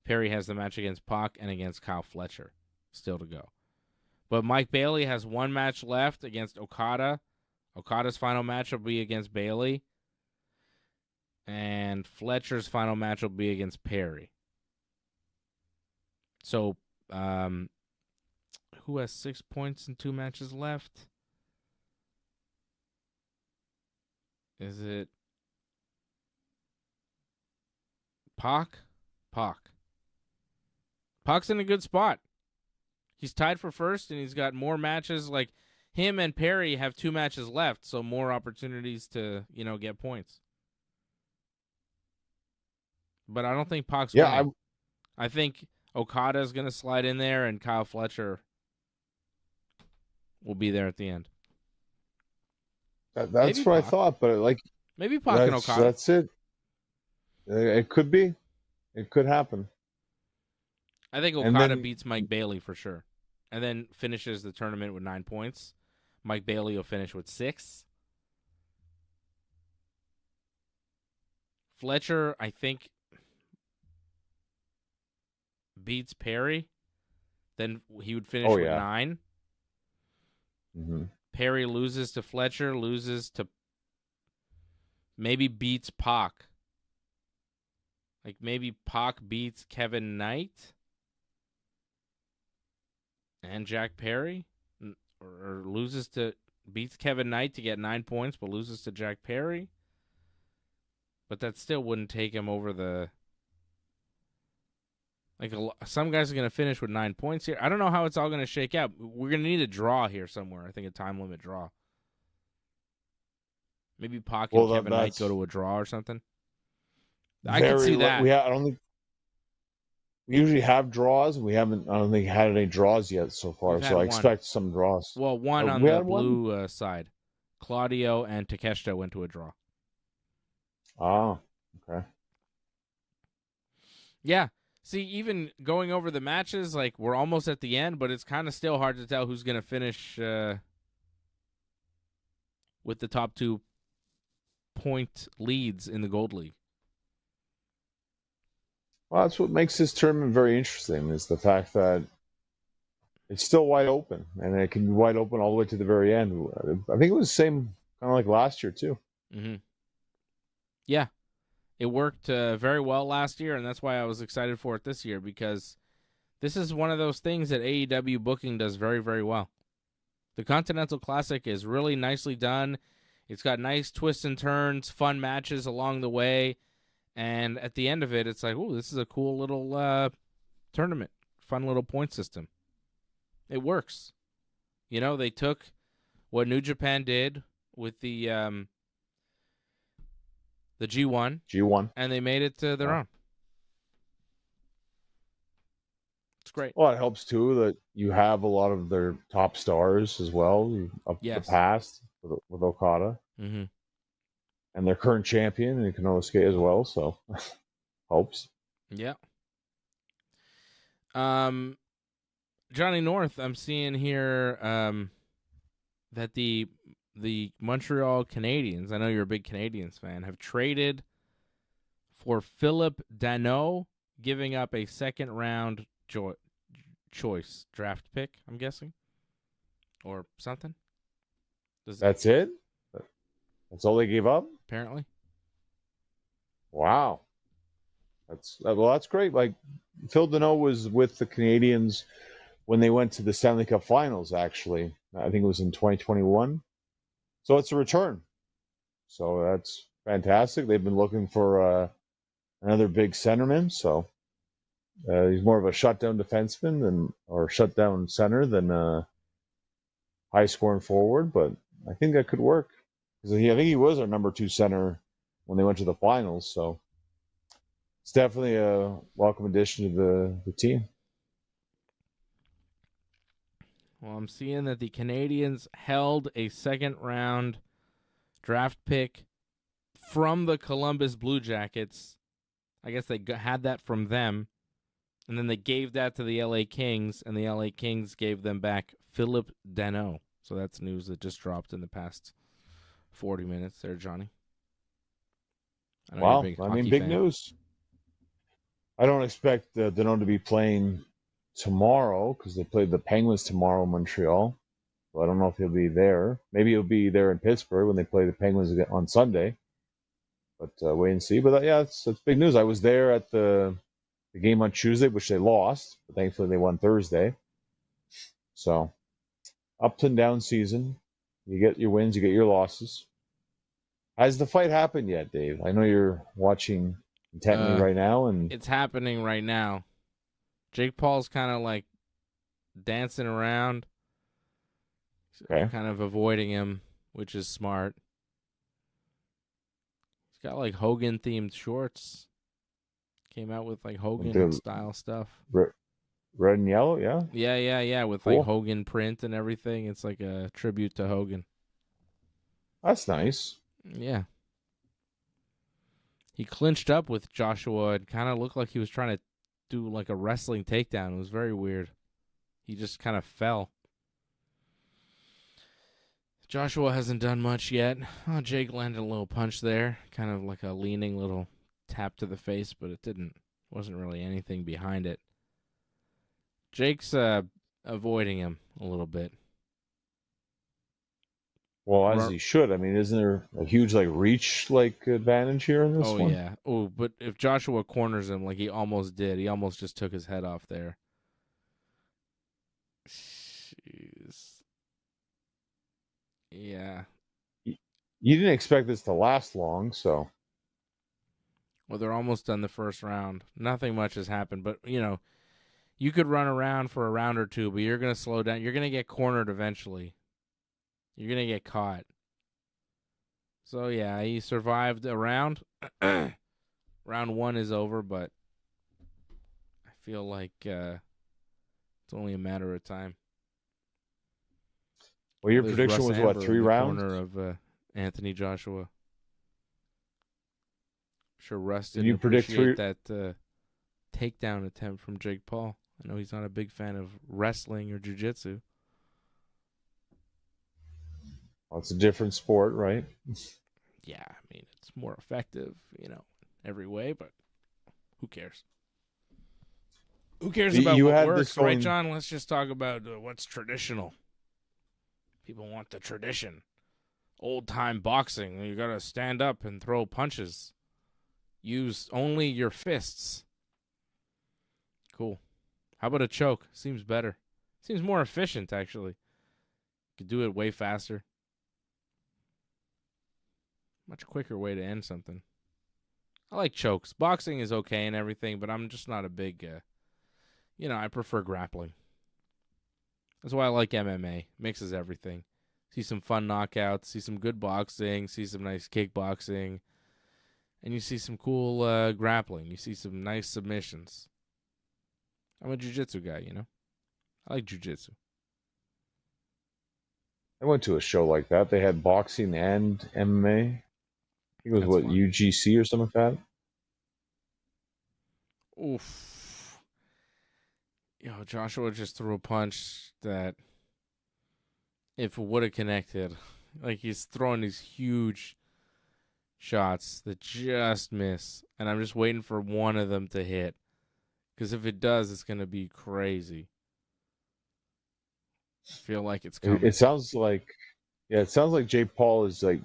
Perry has the match against Pac and against Kyle Fletcher. Still to go. But Mike Bailey has 1 match left against Okada. Okada's final match will be against Bailey. And Fletcher's final match will be against Perry. So, who has 6 points and 2 matches left? Is it Pac? Pac's in a good spot. He's tied for first, and he's got more matches. Like, him and Perry have 2 matches left, so more opportunities to, get points. But I don't think Pac's winning. I think Okada's going to slide in there, and Kyle Fletcher will be there at the end. That's what Pac. I thought, but maybe Pac and Okada. That's it. It could be. It could happen. I think Okada beats Mike Bailey for sure. And then finishes the tournament with 9 points. Mike Bailey will finish with 6. Fletcher, I think, beats Perry. Then he would finish with 9. Mm-hmm. Perry loses to Fletcher, maybe beats Pac. Like maybe Pac beats Kevin Knight and Jack Perry, or beats Kevin Knight to get 9 points, but loses to Jack Perry. But that still wouldn't take him over the. Some guys are going to finish with 9 points here. I don't know how it's all going to shake out. We're going to need a draw here somewhere. I think a time limit draw. Maybe Pac and Kevin Knight go to a draw or something. I can see that. I don't think we usually have draws. I don't think had any draws yet so far. So I expect some draws. Well, one on the blue side. Claudio and Takeshita went to a draw. Oh, okay. Yeah. See, even going over the matches, we're almost at the end, but it's kind of still hard to tell who's going to finish with the top 2 point leads in the Gold League. Well, that's what makes this tournament very interesting, is the fact that it's still wide open, and it can be wide open all the way to the very end. I think it was the same kind of like last year, too. Mm-hmm. Yeah. It worked very well last year, and that's why I was excited for it this year, because this is one of those things that AEW booking does very, very well. The Continental Classic is really nicely done. It's got nice twists and turns, fun matches along the way, and at the end of it, it's like, oh, this is a cool little tournament, fun little point system. It works. They took what New Japan did with the G1, and they made it their own. It's great. Well, it helps too that you have a lot of their top stars as well of the past with Okada, mm-hmm. and their current champion, and Ikonosuke as well. So helps. Yeah. Johnny North, I'm seeing here that the Montreal Canadiens, I know you're a big Canadiens fan, have traded for Philip Danault, giving up a second-round choice draft pick, I'm guessing, or something. That's it? That's all they gave up? Apparently. Wow. That's great. Like, Phil Danault was with the Canadians when they went to the Stanley Cup Finals, actually. I think it was in 2021. So it's a return. So that's fantastic. They've been looking for another big centerman. So he's more of a shutdown defenseman or shutdown center than a high scoring forward. But I think that could work. Because I think he was our number 2 center when they went to the finals. So it's definitely a welcome addition to the team. Well, I'm seeing that the Canadiens held a second-round draft pick from the Columbus Blue Jackets. I guess they had that from them, and then they gave that to the LA Kings, and the LA Kings gave them back Philip Danault. So that's news that just dropped in the past 40 minutes there, Johnny. Wow, big news. I don't expect Danault to be playing tomorrow because they played the Penguins tomorrow in Montreal. So I don't know if he'll be there. Maybe he'll be there in Pittsburgh when they play the Penguins again on Sunday. But wait and see. But yeah, it's big news. I was there at the game on Tuesday, which they lost, but thankfully they won Thursday. So up and down season. You get your wins, you get your losses. Has the fight happened yet, Dave? I know you're watching intently right now, and it's happening right now. Jake Paul's kind of like dancing around, kind of avoiding him, which is smart. He's got like Hogan themed shorts. Came out with like Hogan style stuff. Red and yellow, yeah? Yeah. With cool. Like Hogan print and everything. It's like a tribute to Hogan. That's nice. Yeah. He clinched up with Joshua. It kind of looked like he was trying to do like a wrestling takedown. It was very weird. He just kind of fell. Joshua hasn't done much yet. Oh, Jake landed a little punch there. Kind of like a leaning little tap to the face, but wasn't really anything behind it. Jake's avoiding him a little bit. Well, as he should. I mean, isn't there a huge reach advantage here in this one? Oh yeah. Oh, but if Joshua corners him like he almost did, he almost just took his head off there. Jeez. Yeah. You didn't expect this to last long, so. Well, they're almost done the first round. Nothing much has happened, but you could run around for a round or two, but you're going to slow down. You're going to get cornered eventually. You're going to get caught. So, yeah, he survived a round. Round 1 is over, but I feel like it's only a matter of time. Well, your prediction was what, 3 rounds? Corner of Anthony Joshua. I'm sure Russ didn't appreciate that takedown attempt from Jake Paul. I know he's not a big fan of wrestling or jiu-jitsu. Well, it's a different sport, right? Yeah, I mean, it's more effective, every way, but who cares? Who cares about what works, right, John? Let's just talk about what's traditional. People want the tradition. Old-time boxing. You got to stand up and throw punches. Use only your fists. Cool. How about a choke? Seems better. Seems more efficient, actually. You could do it way faster. Much quicker way to end something. I like chokes. Boxing is okay and everything, but I'm just not a big, I prefer grappling. That's why I like MMA. Mixes everything. See some fun knockouts, see some good boxing, see some nice kickboxing, and you see some cool grappling. You see some nice submissions. I'm a jiu-jitsu guy, I like jiu-jitsu. I went to a show like that. They had boxing and MMA. I think it was fun. UGC or something like that? Oof. Joshua just threw a punch that if it would have connected, like he's throwing these huge shots that just miss, and I'm just waiting for one of them to hit, because if it does, it's going to be crazy. I feel like it's coming. It sounds like, it sounds like Jake Paul is like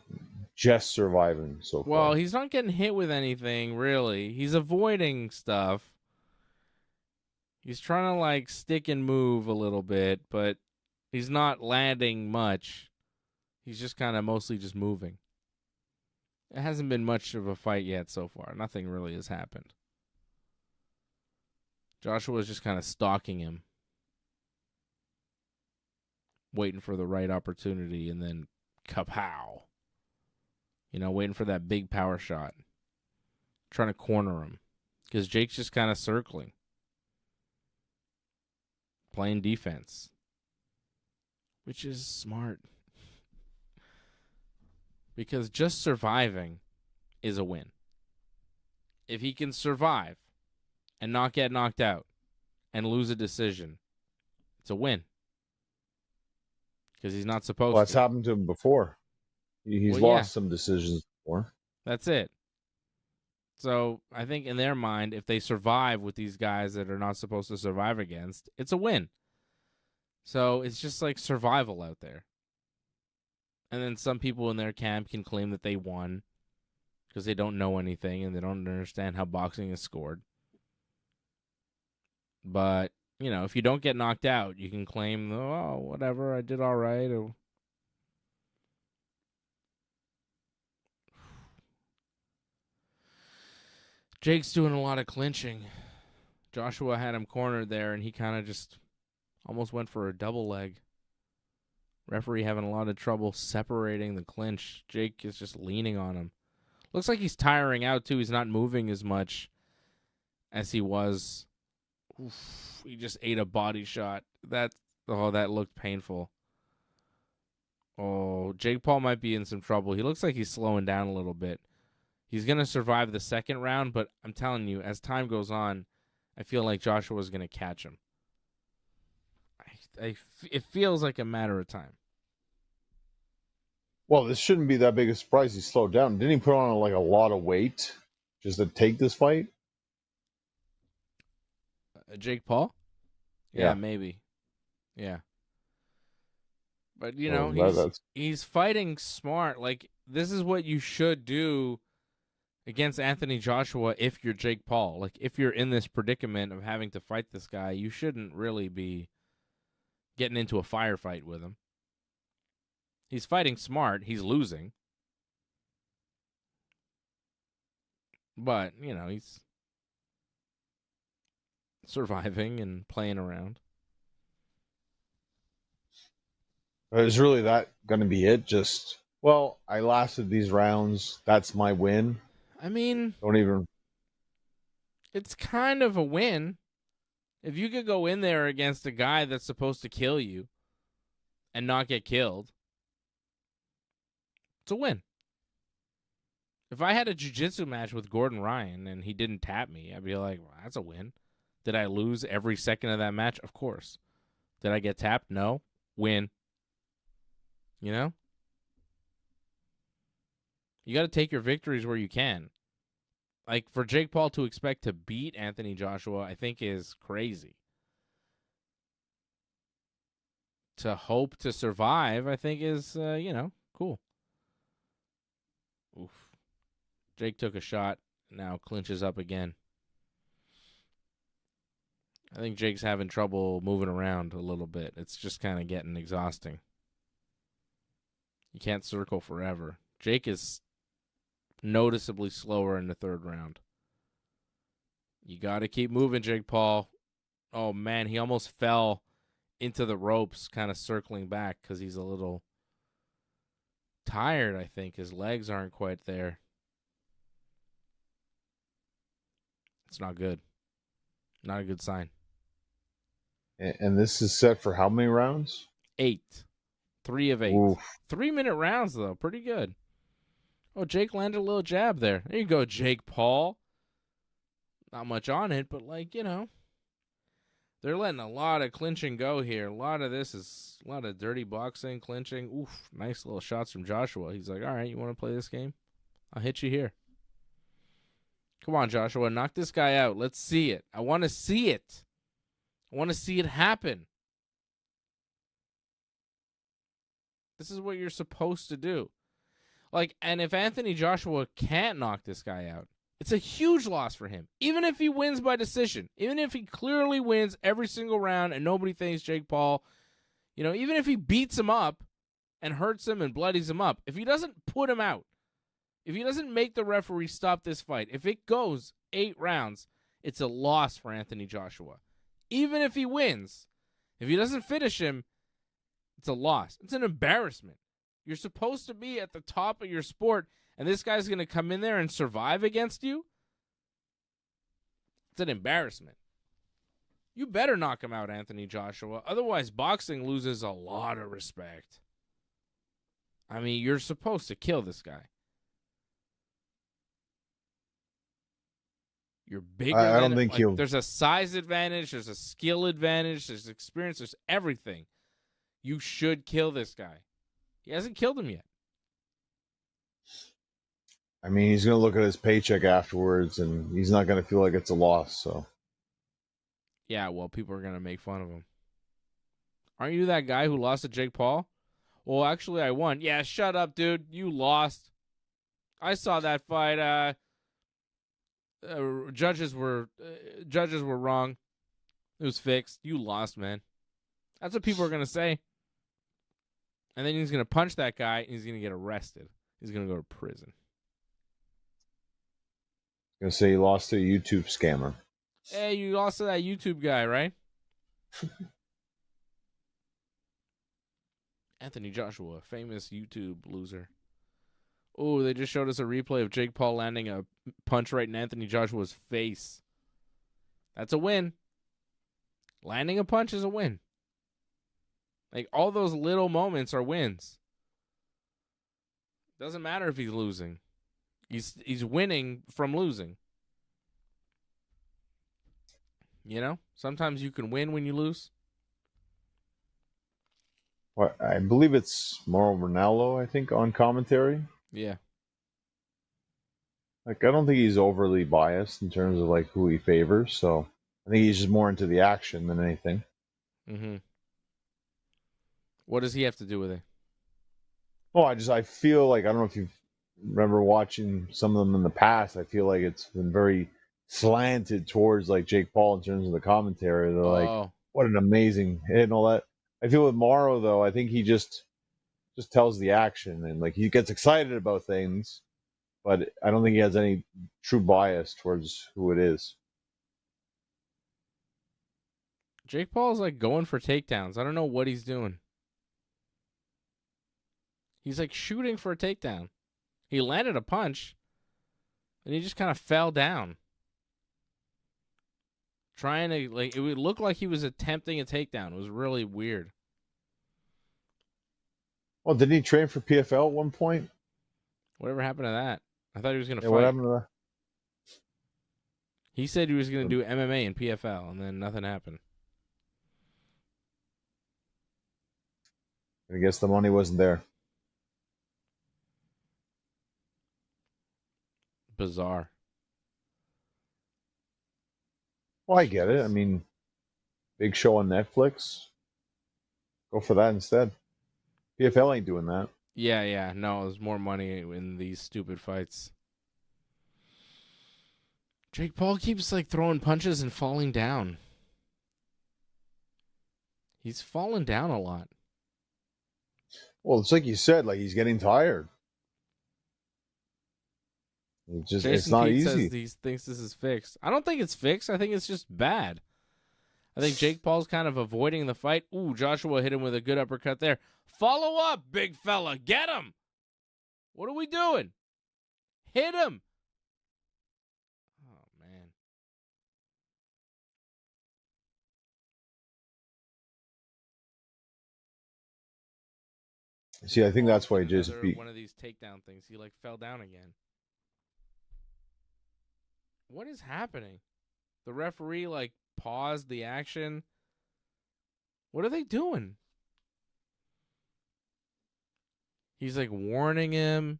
just surviving so far. Well, he's not getting hit with anything, really. He's avoiding stuff. He's trying to, like, stick and move a little bit, but he's not landing much. He's just kind of mostly just moving. It hasn't been much of a fight yet so far. Nothing really has happened. Joshua's just kind of stalking him, waiting for the right opportunity, and then kapow. Waiting for that big power shot. Trying to corner him. Because Jake's just kind of circling. Playing defense. Which is smart. Because just surviving is a win. If he can survive and not get knocked out and lose a decision, it's a win. Because he's not supposed Well, that's to. happened to him before. He's lost some decisions before. That's it. So I think in their mind, if they survive with these guys that are not supposed to survive against, it's a win. So it's just like survival out there. And then some people in their camp can claim that they won because they don't know anything and they don't understand how boxing is scored. But, if you don't get knocked out, you can claim, oh, whatever, I did all right. Jake's doing a lot of clinching. Joshua had him cornered there, and he kind of just almost went for a double leg. Referee having a lot of trouble separating the clinch. Jake is just leaning on him. Looks like he's tiring out, too. He's not moving as much as he was. Oof, he just ate a body shot. That looked painful. Oh, Jake Paul might be in some trouble. He looks like he's slowing down a little bit. He's going to survive the second round, but I'm telling you, as time goes on, I feel like Joshua's going to catch him. It feels like a matter of time. Well, this shouldn't be that big a surprise. He slowed down. Didn't he put on like a lot of weight just to take this fight? Jake Paul? Yeah, maybe. Yeah. But, he's fighting smart. Like, this is what you should do against Anthony Joshua if you're Jake Paul. Like, if you're in this predicament of having to fight this guy, you shouldn't really be getting into a firefight with him. He's fighting smart. He's losing. But, he's surviving and playing around. Is really that going to be it? Just, I lasted these rounds. That's my win. I mean, it's kind of a win. If you could go in there against a guy that's supposed to kill you and not get killed, it's a win. If I had a jiu-jitsu match with Gordon Ryan and he didn't tap me, I'd be like, well, that's a win. Did I lose every second of that match? Of course. Did I get tapped? No. Win. You got to take your victories where you can. Like, for Jake Paul to expect to beat Anthony Joshua, I think is crazy. To hope to survive, I think is, cool. Oof. Jake took a shot, now clinches up again. I think Jake's having trouble moving around a little bit. It's just kind of getting exhausting. You can't circle forever. Jake is noticeably slower in the third round. You got to keep moving, Jake Paul. Oh, man, he almost fell into the ropes, kind of circling back because he's a little tired, I think. His legs aren't quite there. It's not good. Not a good sign. And this is set for how many rounds? 8. 3 of 8. Oof. 3-minute rounds, though. Pretty good. Oh, Jake landed a little jab there. There you go, Jake Paul. Not much on it, but, They're letting a lot of clinching go here. A lot of this is a lot of dirty boxing, clinching. Oof, nice little shots from Joshua. He's like, all right, you want to play this game? I'll hit you here. Come on, Joshua, knock this guy out. Let's see it. I want to see it. I want to see it happen. This is what you're supposed to do. Like, and if Anthony Joshua can't knock this guy out, it's a huge loss for him. Even if he wins by decision, even if he clearly wins every single round and nobody thinks Jake Paul, even if he beats him up and hurts him and bloodies him up, if he doesn't put him out, if he doesn't make the referee stop this fight, if it goes 8 rounds, it's a loss for Anthony Joshua. Even if he wins, if he doesn't finish him, it's a loss. It's an embarrassment. You're supposed to be at the top of your sport, and this guy's going to come in there and survive against you? It's an embarrassment. You better knock him out, Anthony Joshua. Otherwise, boxing loses a lot of respect. I mean, you're supposed to kill this guy. You're bigger I than don't think him. There's a size advantage. There's a skill advantage. There's experience. There's everything. You should kill this guy. He hasn't killed him yet. I mean, he's going to look at his paycheck afterwards, and he's not going to feel like it's a loss. So, yeah, well, people are going to make fun of him. Aren't you that guy who lost to Jake Paul? Well, actually, I won. Yeah, shut up, dude. You lost. I saw that fight. Judges were wrong. It was fixed. You lost, man. That's what people are going to say. And then he's going to punch that guy, and he's going to get arrested. He's going to go to prison. Gonna say he lost to a YouTube scammer. Hey, you lost to that YouTube guy, right? Anthony Joshua, famous YouTube loser. Oh, they just showed us a replay of Jake Paul landing a punch right in Anthony Joshua's face. That's a win. Landing a punch is a win. Like, all those little moments are wins. Doesn't matter if he's losing. He's winning from losing. Sometimes you can win when you lose. Well, I believe it's Mauro Ranallo, I think, on commentary. Yeah. Like, I don't think he's overly biased in terms of like who he favors. So I think he's just more into the action than anything. Mm-hmm. What does he have to do with it? Oh, I feel like, I don't know if you remember watching some of them in the past. I feel like it's been very slanted towards like Jake Paul in terms of the commentary. They're like, what an amazing hit and all that. I feel with Mauro though, I think he just tells the action and like he gets excited about things, but I don't think he has any true bias towards who it is. Jake Paul's like going for takedowns. I don't know what he's doing. He's like shooting for a takedown. He landed a punch, and he just kind of fell down. Trying to, like, it would look like he was attempting a takedown. It was really weird. Well, didn't he train for PFL at one point? Whatever happened to that? I thought he was going to fight. What happened to that? He said he was going to do MMA and PFL, and then nothing happened. I guess the money wasn't there. Bizarre. Well, I get it. I mean, big show on Netflix. Go for that instead. PFL ain't doing that. Yeah. No, there's more money in these stupid fights. Jake Paul keeps like throwing punches and falling down. He's fallen down a lot. Well, it's like you said, like he's getting tired. It's not Pete easy. Says he thinks this is fixed. I don't think it's fixed. I think it's just bad. I think Jake Paul's kind of avoiding the fight. Ooh, Joshua hit him with a good uppercut there. Follow up, big fella. Get him. What are we doing? Hit him. Oh, man. See, I think that's why Jason beat one of these takedown things. He like fell down again. What is happening? The referee like paused the action. What are they doing? He's like warning him.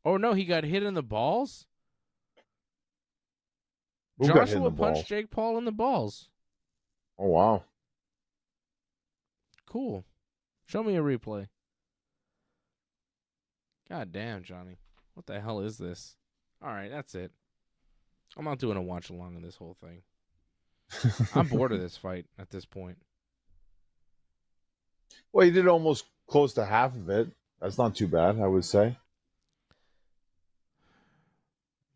Oh, no, he got hit in the balls? Who got hit in Joshua the punched balls? Jake Paul in the balls. Oh, wow. Cool. Show me a replay. God damn, Johnny. What the hell is this? All right, that's it. I'm not doing a watch along on this whole thing. I'm bored of this fight at this point. Well, he did almost close to half of it. That's not too bad, I would say.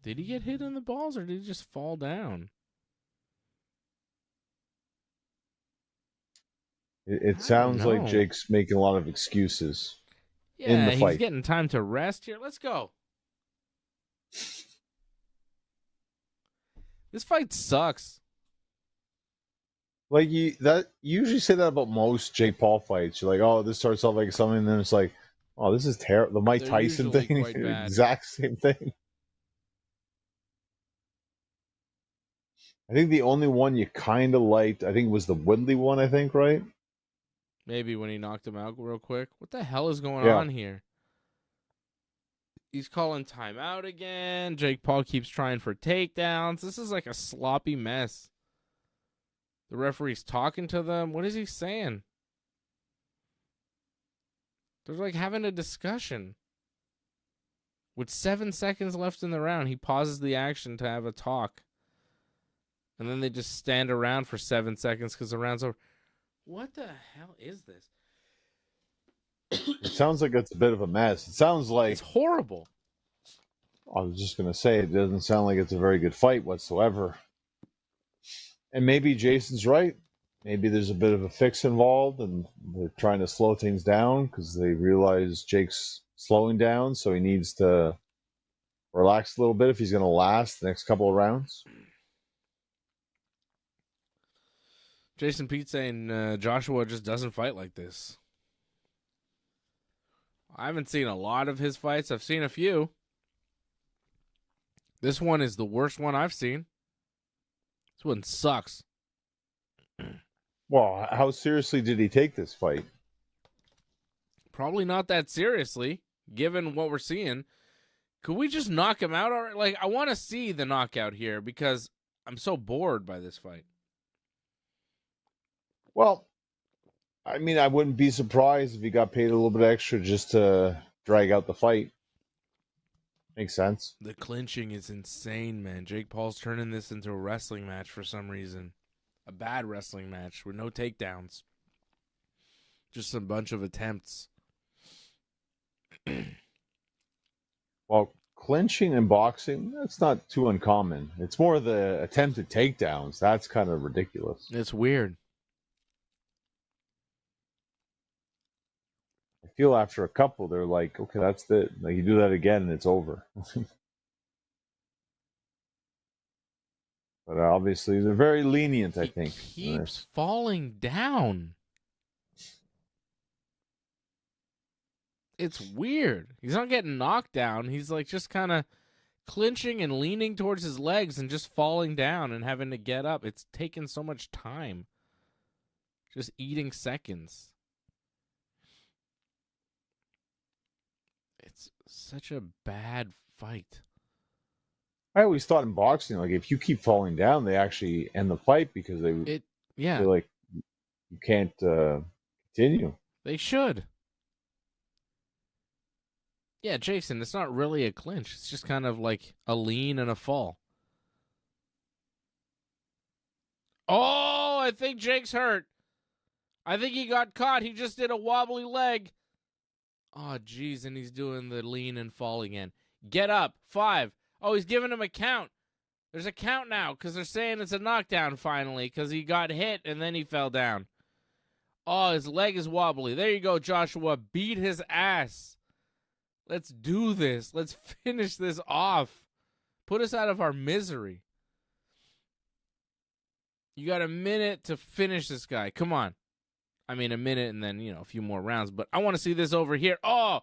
Did he get hit in the balls or did he just fall down? It sounds like know. Jake's making a lot of excuses Yeah, in the he's fight. getting time to rest here. Let's go. This fight sucks. Like you usually say that about most Jake Paul fights. You're like, oh, this starts off like something, and then it's like, oh, this is terrible. The Mike They're Tyson usually thing, quite bad. exact same thing. I think the only one you kind of liked, I think, was the Woodley one. I think, right? Maybe when he knocked him out real quick. What the hell is going Yeah. on here? He's calling timeout again. Jake Paul keeps trying for takedowns. This is like a sloppy mess. The referee's talking to them. What is he saying? They're like having a discussion. With 7 seconds left in the round, he pauses the action to have a talk. And then they just stand around for 7 seconds because the round's over. What the hell is this? It sounds like it's a bit of a mess. It sounds like It's horrible. I was just gonna say it doesn't sound like it's a very good fight whatsoever. And maybe Jason's right. Maybe there's a bit of a fix involved, and they're trying to slow things down because they realize Jake's slowing down, so he needs to relax a little bit if he's going to last the next couple of rounds. Jason Pete saying Joshua just doesn't fight like this. I haven't seen a lot of his fights. I've seen a few. This one is the worst one I've seen. This one sucks. Well, how seriously did he take this fight? Probably not that seriously, given what we're seeing. Could we just knock him out? Already? Like, I want to see the knockout here because I'm so bored by this fight. Well, I mean, I wouldn't be surprised if he got paid a little bit extra just to drag out the fight. Makes sense. The clinching is insane, man. Jake Paul's turning this into a wrestling match for some reason. A bad wrestling match with no takedowns. Just a bunch of attempts. Well, clinching in boxing, that's not too uncommon. It's more the attempted takedowns. That's kind of ridiculous. It's weird. I feel after a couple, they're like, okay, that's it. Like, you do that again and it's over. But obviously, they're very lenient, I think. He keeps falling down. It's weird. He's not getting knocked down. He's like just kind of clinching and leaning towards his legs and just falling down and having to get up. It's taken so much time. Just eating seconds. It's such a bad fight. I always thought in boxing, like, if you keep falling down, they actually end the fight because they're like, you can't continue. They should. Yeah, Jason, it's not really a clinch. It's just kind of like a lean and a fall. Oh, I think Jake's hurt. I think he got caught. He just did a wobbly leg. Oh, geez, and he's doing the lean and fall again. Get up. 5. Oh, he's giving him a count. There's a count now because they're saying it's a knockdown finally because he got hit and then he fell down. Oh, his leg is wobbly. There you go, Joshua. Beat his ass. Let's do this. Let's finish this off. Put us out of our misery. You got a minute to finish this guy. Come on. I mean, a minute and then, a few more rounds. But I want to see this over here. Oh,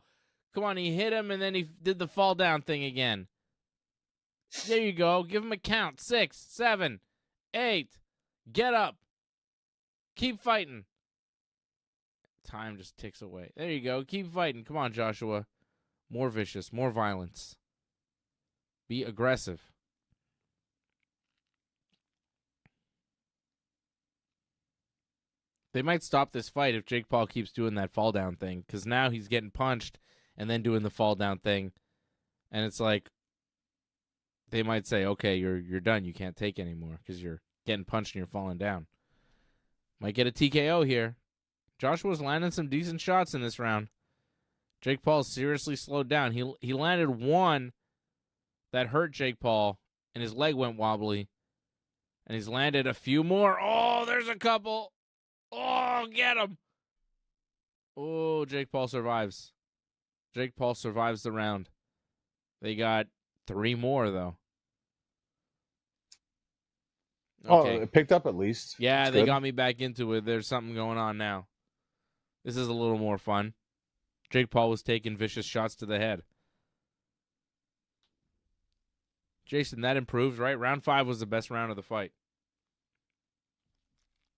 come on. He hit him and then he did the fall down thing again. There you go. Give him a count. 6, 7, 8. Get up. Keep fighting. Time just ticks away. There you go. Keep fighting. Come on, Joshua. More vicious, more violence. Be aggressive. They might stop this fight if Jake Paul keeps doing that fall down thing, because now he's getting punched and then doing the fall down thing, and it's like they might say, "Okay, you're done. You can't take anymore because you're getting punched and you're falling down." Might get a TKO here. Joshua's landing some decent shots in this round. Jake Paul seriously slowed down. He landed one that hurt Jake Paul, and his leg went wobbly, and he's landed a few more. Oh, there's a couple. Oh, get him. Oh, Jake Paul survives. Jake Paul survives the round. They got 3 more, though. Okay. Oh, it picked up at least. Yeah, That's they good. got me back into it. There's something going on now. This is a little more fun. Jake Paul was taking vicious shots to the head. Jason, that improves, right? Round 5 was the best round of the fight.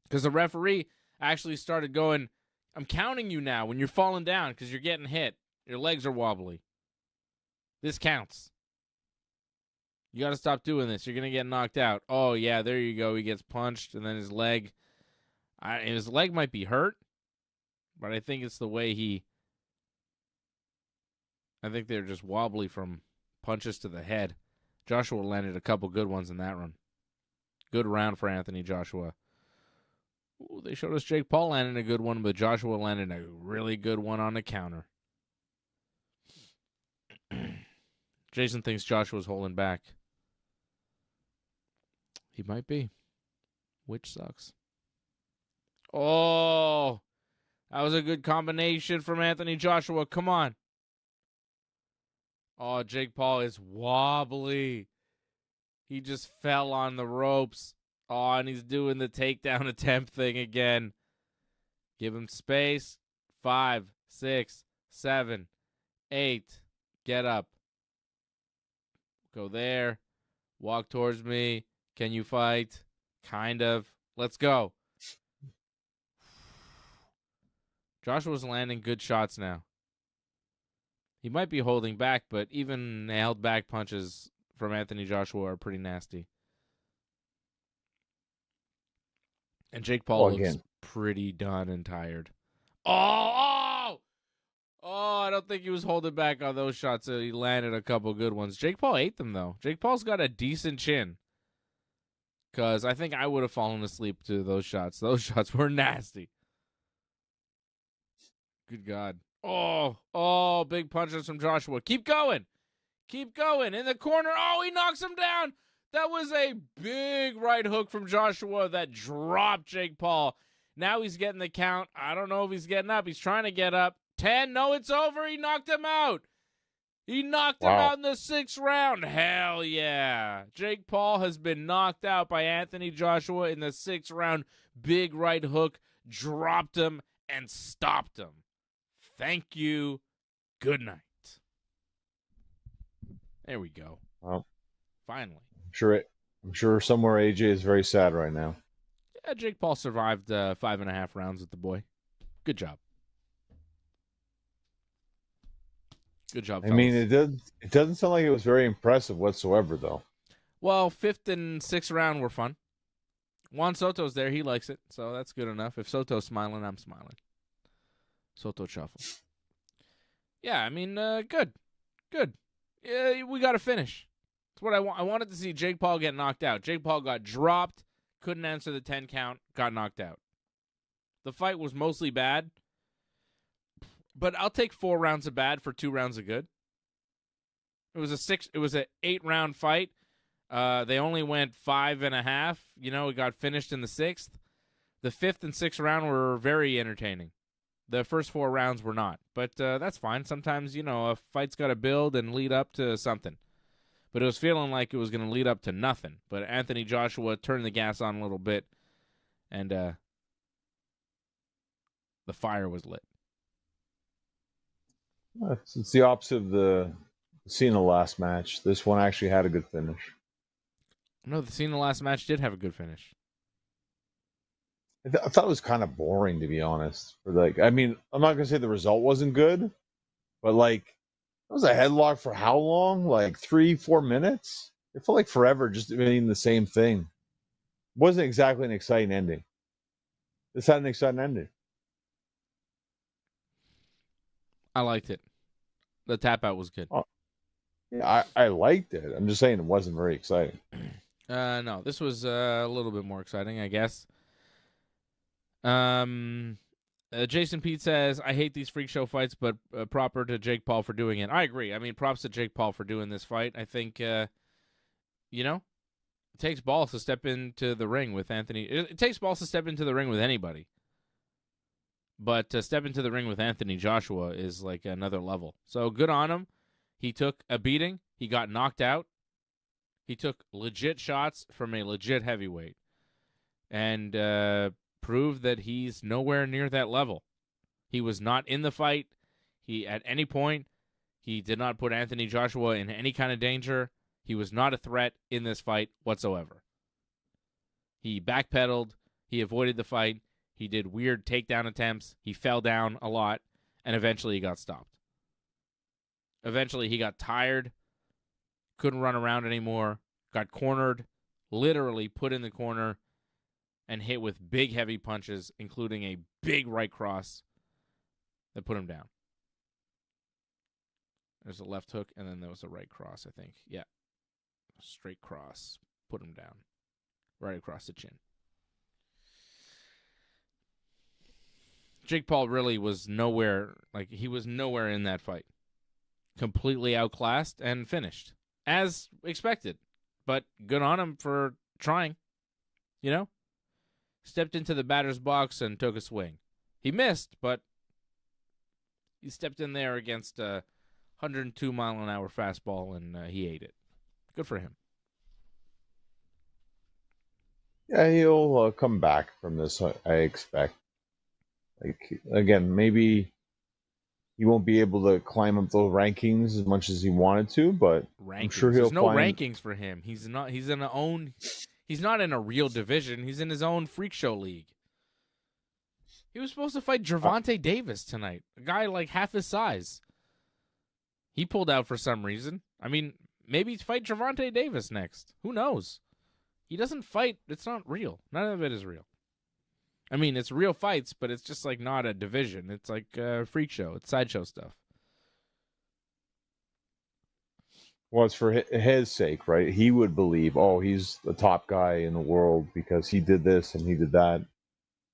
Because the referee actually started going, I'm counting you now when you're falling down because you're getting hit. Your legs are wobbly. This counts. You got to stop doing this. You're going to get knocked out. Oh, yeah, there you go. He gets punched, and then his leg might be hurt, but I think it's the way I think they're just wobbly from punches to the head. Joshua landed a couple good ones in that run. Good round for Anthony Joshua. Ooh, they showed us Jake Paul landing a good one, but Joshua landed a really good one on the counter. Jason thinks Joshua's holding back. He might be. Which sucks. Oh, that was a good combination from Anthony Joshua. Come on. Oh, Jake Paul is wobbly. He just fell on the ropes. Oh, and he's doing the takedown attempt thing again. Give him space. 5, 6, 7, 8. Get up. Go there. Walk towards me. Can you fight? Kind of. Let's go. Joshua's landing good shots now. He might be holding back, but even held back punches from Anthony Joshua are pretty nasty. And Jake Paul looks pretty done and tired. Oh, I don't think he was holding back on those shots. So he landed a couple good ones. Jake Paul ate them, though. Jake Paul's got a decent chin. Because I think I would have fallen asleep to those shots. Those shots were nasty. Good God. Oh, big punches from Joshua. Keep going. Keep going. In the corner. Oh, he knocks him down. That was a big right hook from Joshua that dropped Jake Paul. Now he's getting the count. I don't know if he's getting up. He's trying to get up. 10. No, it's over. He knocked him out. He knocked him out in the 6th round. Hell yeah. Jake Paul has been knocked out by Anthony Joshua in the 6th round. Big right hook. Dropped him and stopped him. Thank you. Good night. There we go. Well, finally. I'm sure somewhere AJ is very sad right now. Yeah, Jake Paul survived 5.5 rounds with the boy. Good job. Good job, fellas. I mean, it doesn't sound like it was very impressive whatsoever, though. Well, 5th and 6th round were fun. Juan Soto's there. He likes it, so that's good enough. If Soto's smiling, I'm smiling. Soto shuffle. Yeah, I mean, good. Good. Yeah, we got to finish. That's what I want. I wanted to see Jake Paul get knocked out. Jake Paul got dropped, couldn't answer the 10 count, got knocked out. The fight was mostly bad, but I'll take 4 rounds of bad for 2 rounds of good. It was an 8-round fight. They only went 5.5. It got finished in the 6th. The 5th and 6th round were very entertaining. The first 4 rounds were not, but that's fine. Sometimes, a fight's got to build and lead up to something. But it was feeling like it was going to lead up to nothing. But Anthony Joshua turned the gas on a little bit, and the fire was lit. It's the opposite of the Cena last match. This one actually had a good finish. No, the Cena last match did have a good finish. I thought it was kind of boring, to be honest. For like, I mean, I'm not gonna say the result wasn't good, but like, it was a headlock for how long? Like 3-4 minutes. It felt like forever, just doing the same thing. It wasn't exactly an exciting ending. This had an exciting ending. I liked it. The tap out was good. Oh, yeah, I liked it. I'm just saying it wasn't very exciting. No, this was a little bit more exciting, I guess. Jason Pete says, I hate these freak show fights, but proper to Jake Paul for doing it. I agree. I mean, props to Jake Paul for doing this fight. I think, it takes balls to step into the ring with Anthony. It takes balls to step into the ring with anybody. But to step into the ring with Anthony Joshua is like another level. So good on him. He took a beating. He got knocked out. He took legit shots from a legit heavyweight. And proved that he's nowhere near that level. He was not in the fight. At any point, he did not put Anthony Joshua in any kind of danger. He was not a threat in this fight whatsoever. He backpedaled. He avoided the fight. He did weird takedown attempts. He fell down a lot, and eventually he got stopped. Eventually he got tired, couldn't run around anymore, got cornered, literally put in the corner, and hit with big, heavy punches, including a big right cross that put him down. There's a left hook, and then there was a right cross, I think. Yeah. Straight cross. Put him down. Right across the chin. Jake Paul really was nowhere, he was nowhere in that fight. Completely outclassed and finished. As expected. But good on him for trying. Stepped into the batter's box and took a swing. He missed, but he stepped in there against a 102-mile-an-hour fastball, and he ate it. Good for him. Yeah, he'll come back from this, I expect. Again, maybe he won't be able to climb up those rankings as much as he wanted to, but I'm sure he'll There's no find... rankings for him. He's not in a real division. He's in his own freak show league. He was supposed to fight Gervonta Davis tonight, a guy like half his size. He pulled out for some reason. I mean, maybe fight Gervonta Davis next. Who knows? He doesn't fight. It's not real. None of it is real. I mean, it's real fights, but it's just not a division. It's like a freak show. It's sideshow stuff. Well, it's for his sake, right? He would believe, he's the top guy in the world because he did this and he did that.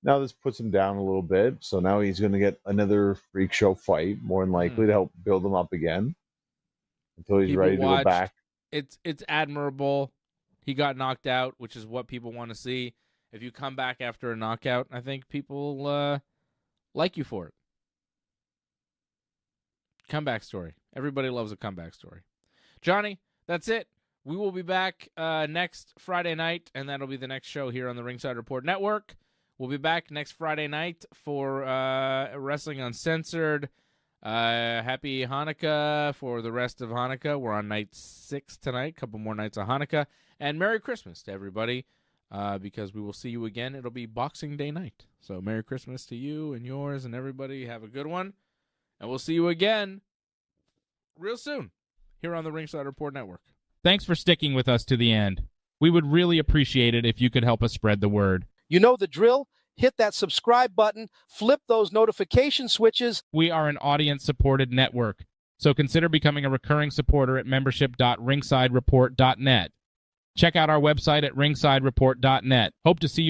Now this puts him down a little bit, so now he's going to get another freak show fight, more than likely, to help build him up again until he's ready to go back. It's admirable. He got knocked out, which is what people want to see. If you come back after a knockout, I think people like you for it. Comeback story. Everybody loves a comeback story. Johnny, that's it. We will be back next Friday night, and that'll be the next show here on the Ringside Report Network. We'll be back next Friday night for Wrestling Uncensored. Happy Hanukkah for the rest of Hanukkah. We're on night 6 tonight. A couple more nights of Hanukkah. And Merry Christmas to everybody, because we will see you again. It'll be Boxing Day night. So Merry Christmas to you and yours and everybody. Have a good one. And we'll see you again real soon here on the Ringside Report Network. Thanks for sticking with us to the end. We would really appreciate it if you could help us spread the word. You know the drill. Hit that subscribe button. Flip those notification switches. We are an audience-supported network, so consider becoming a recurring supporter at membership.ringsidereport.net. Check out our website at ringsidereport.net. Hope to see you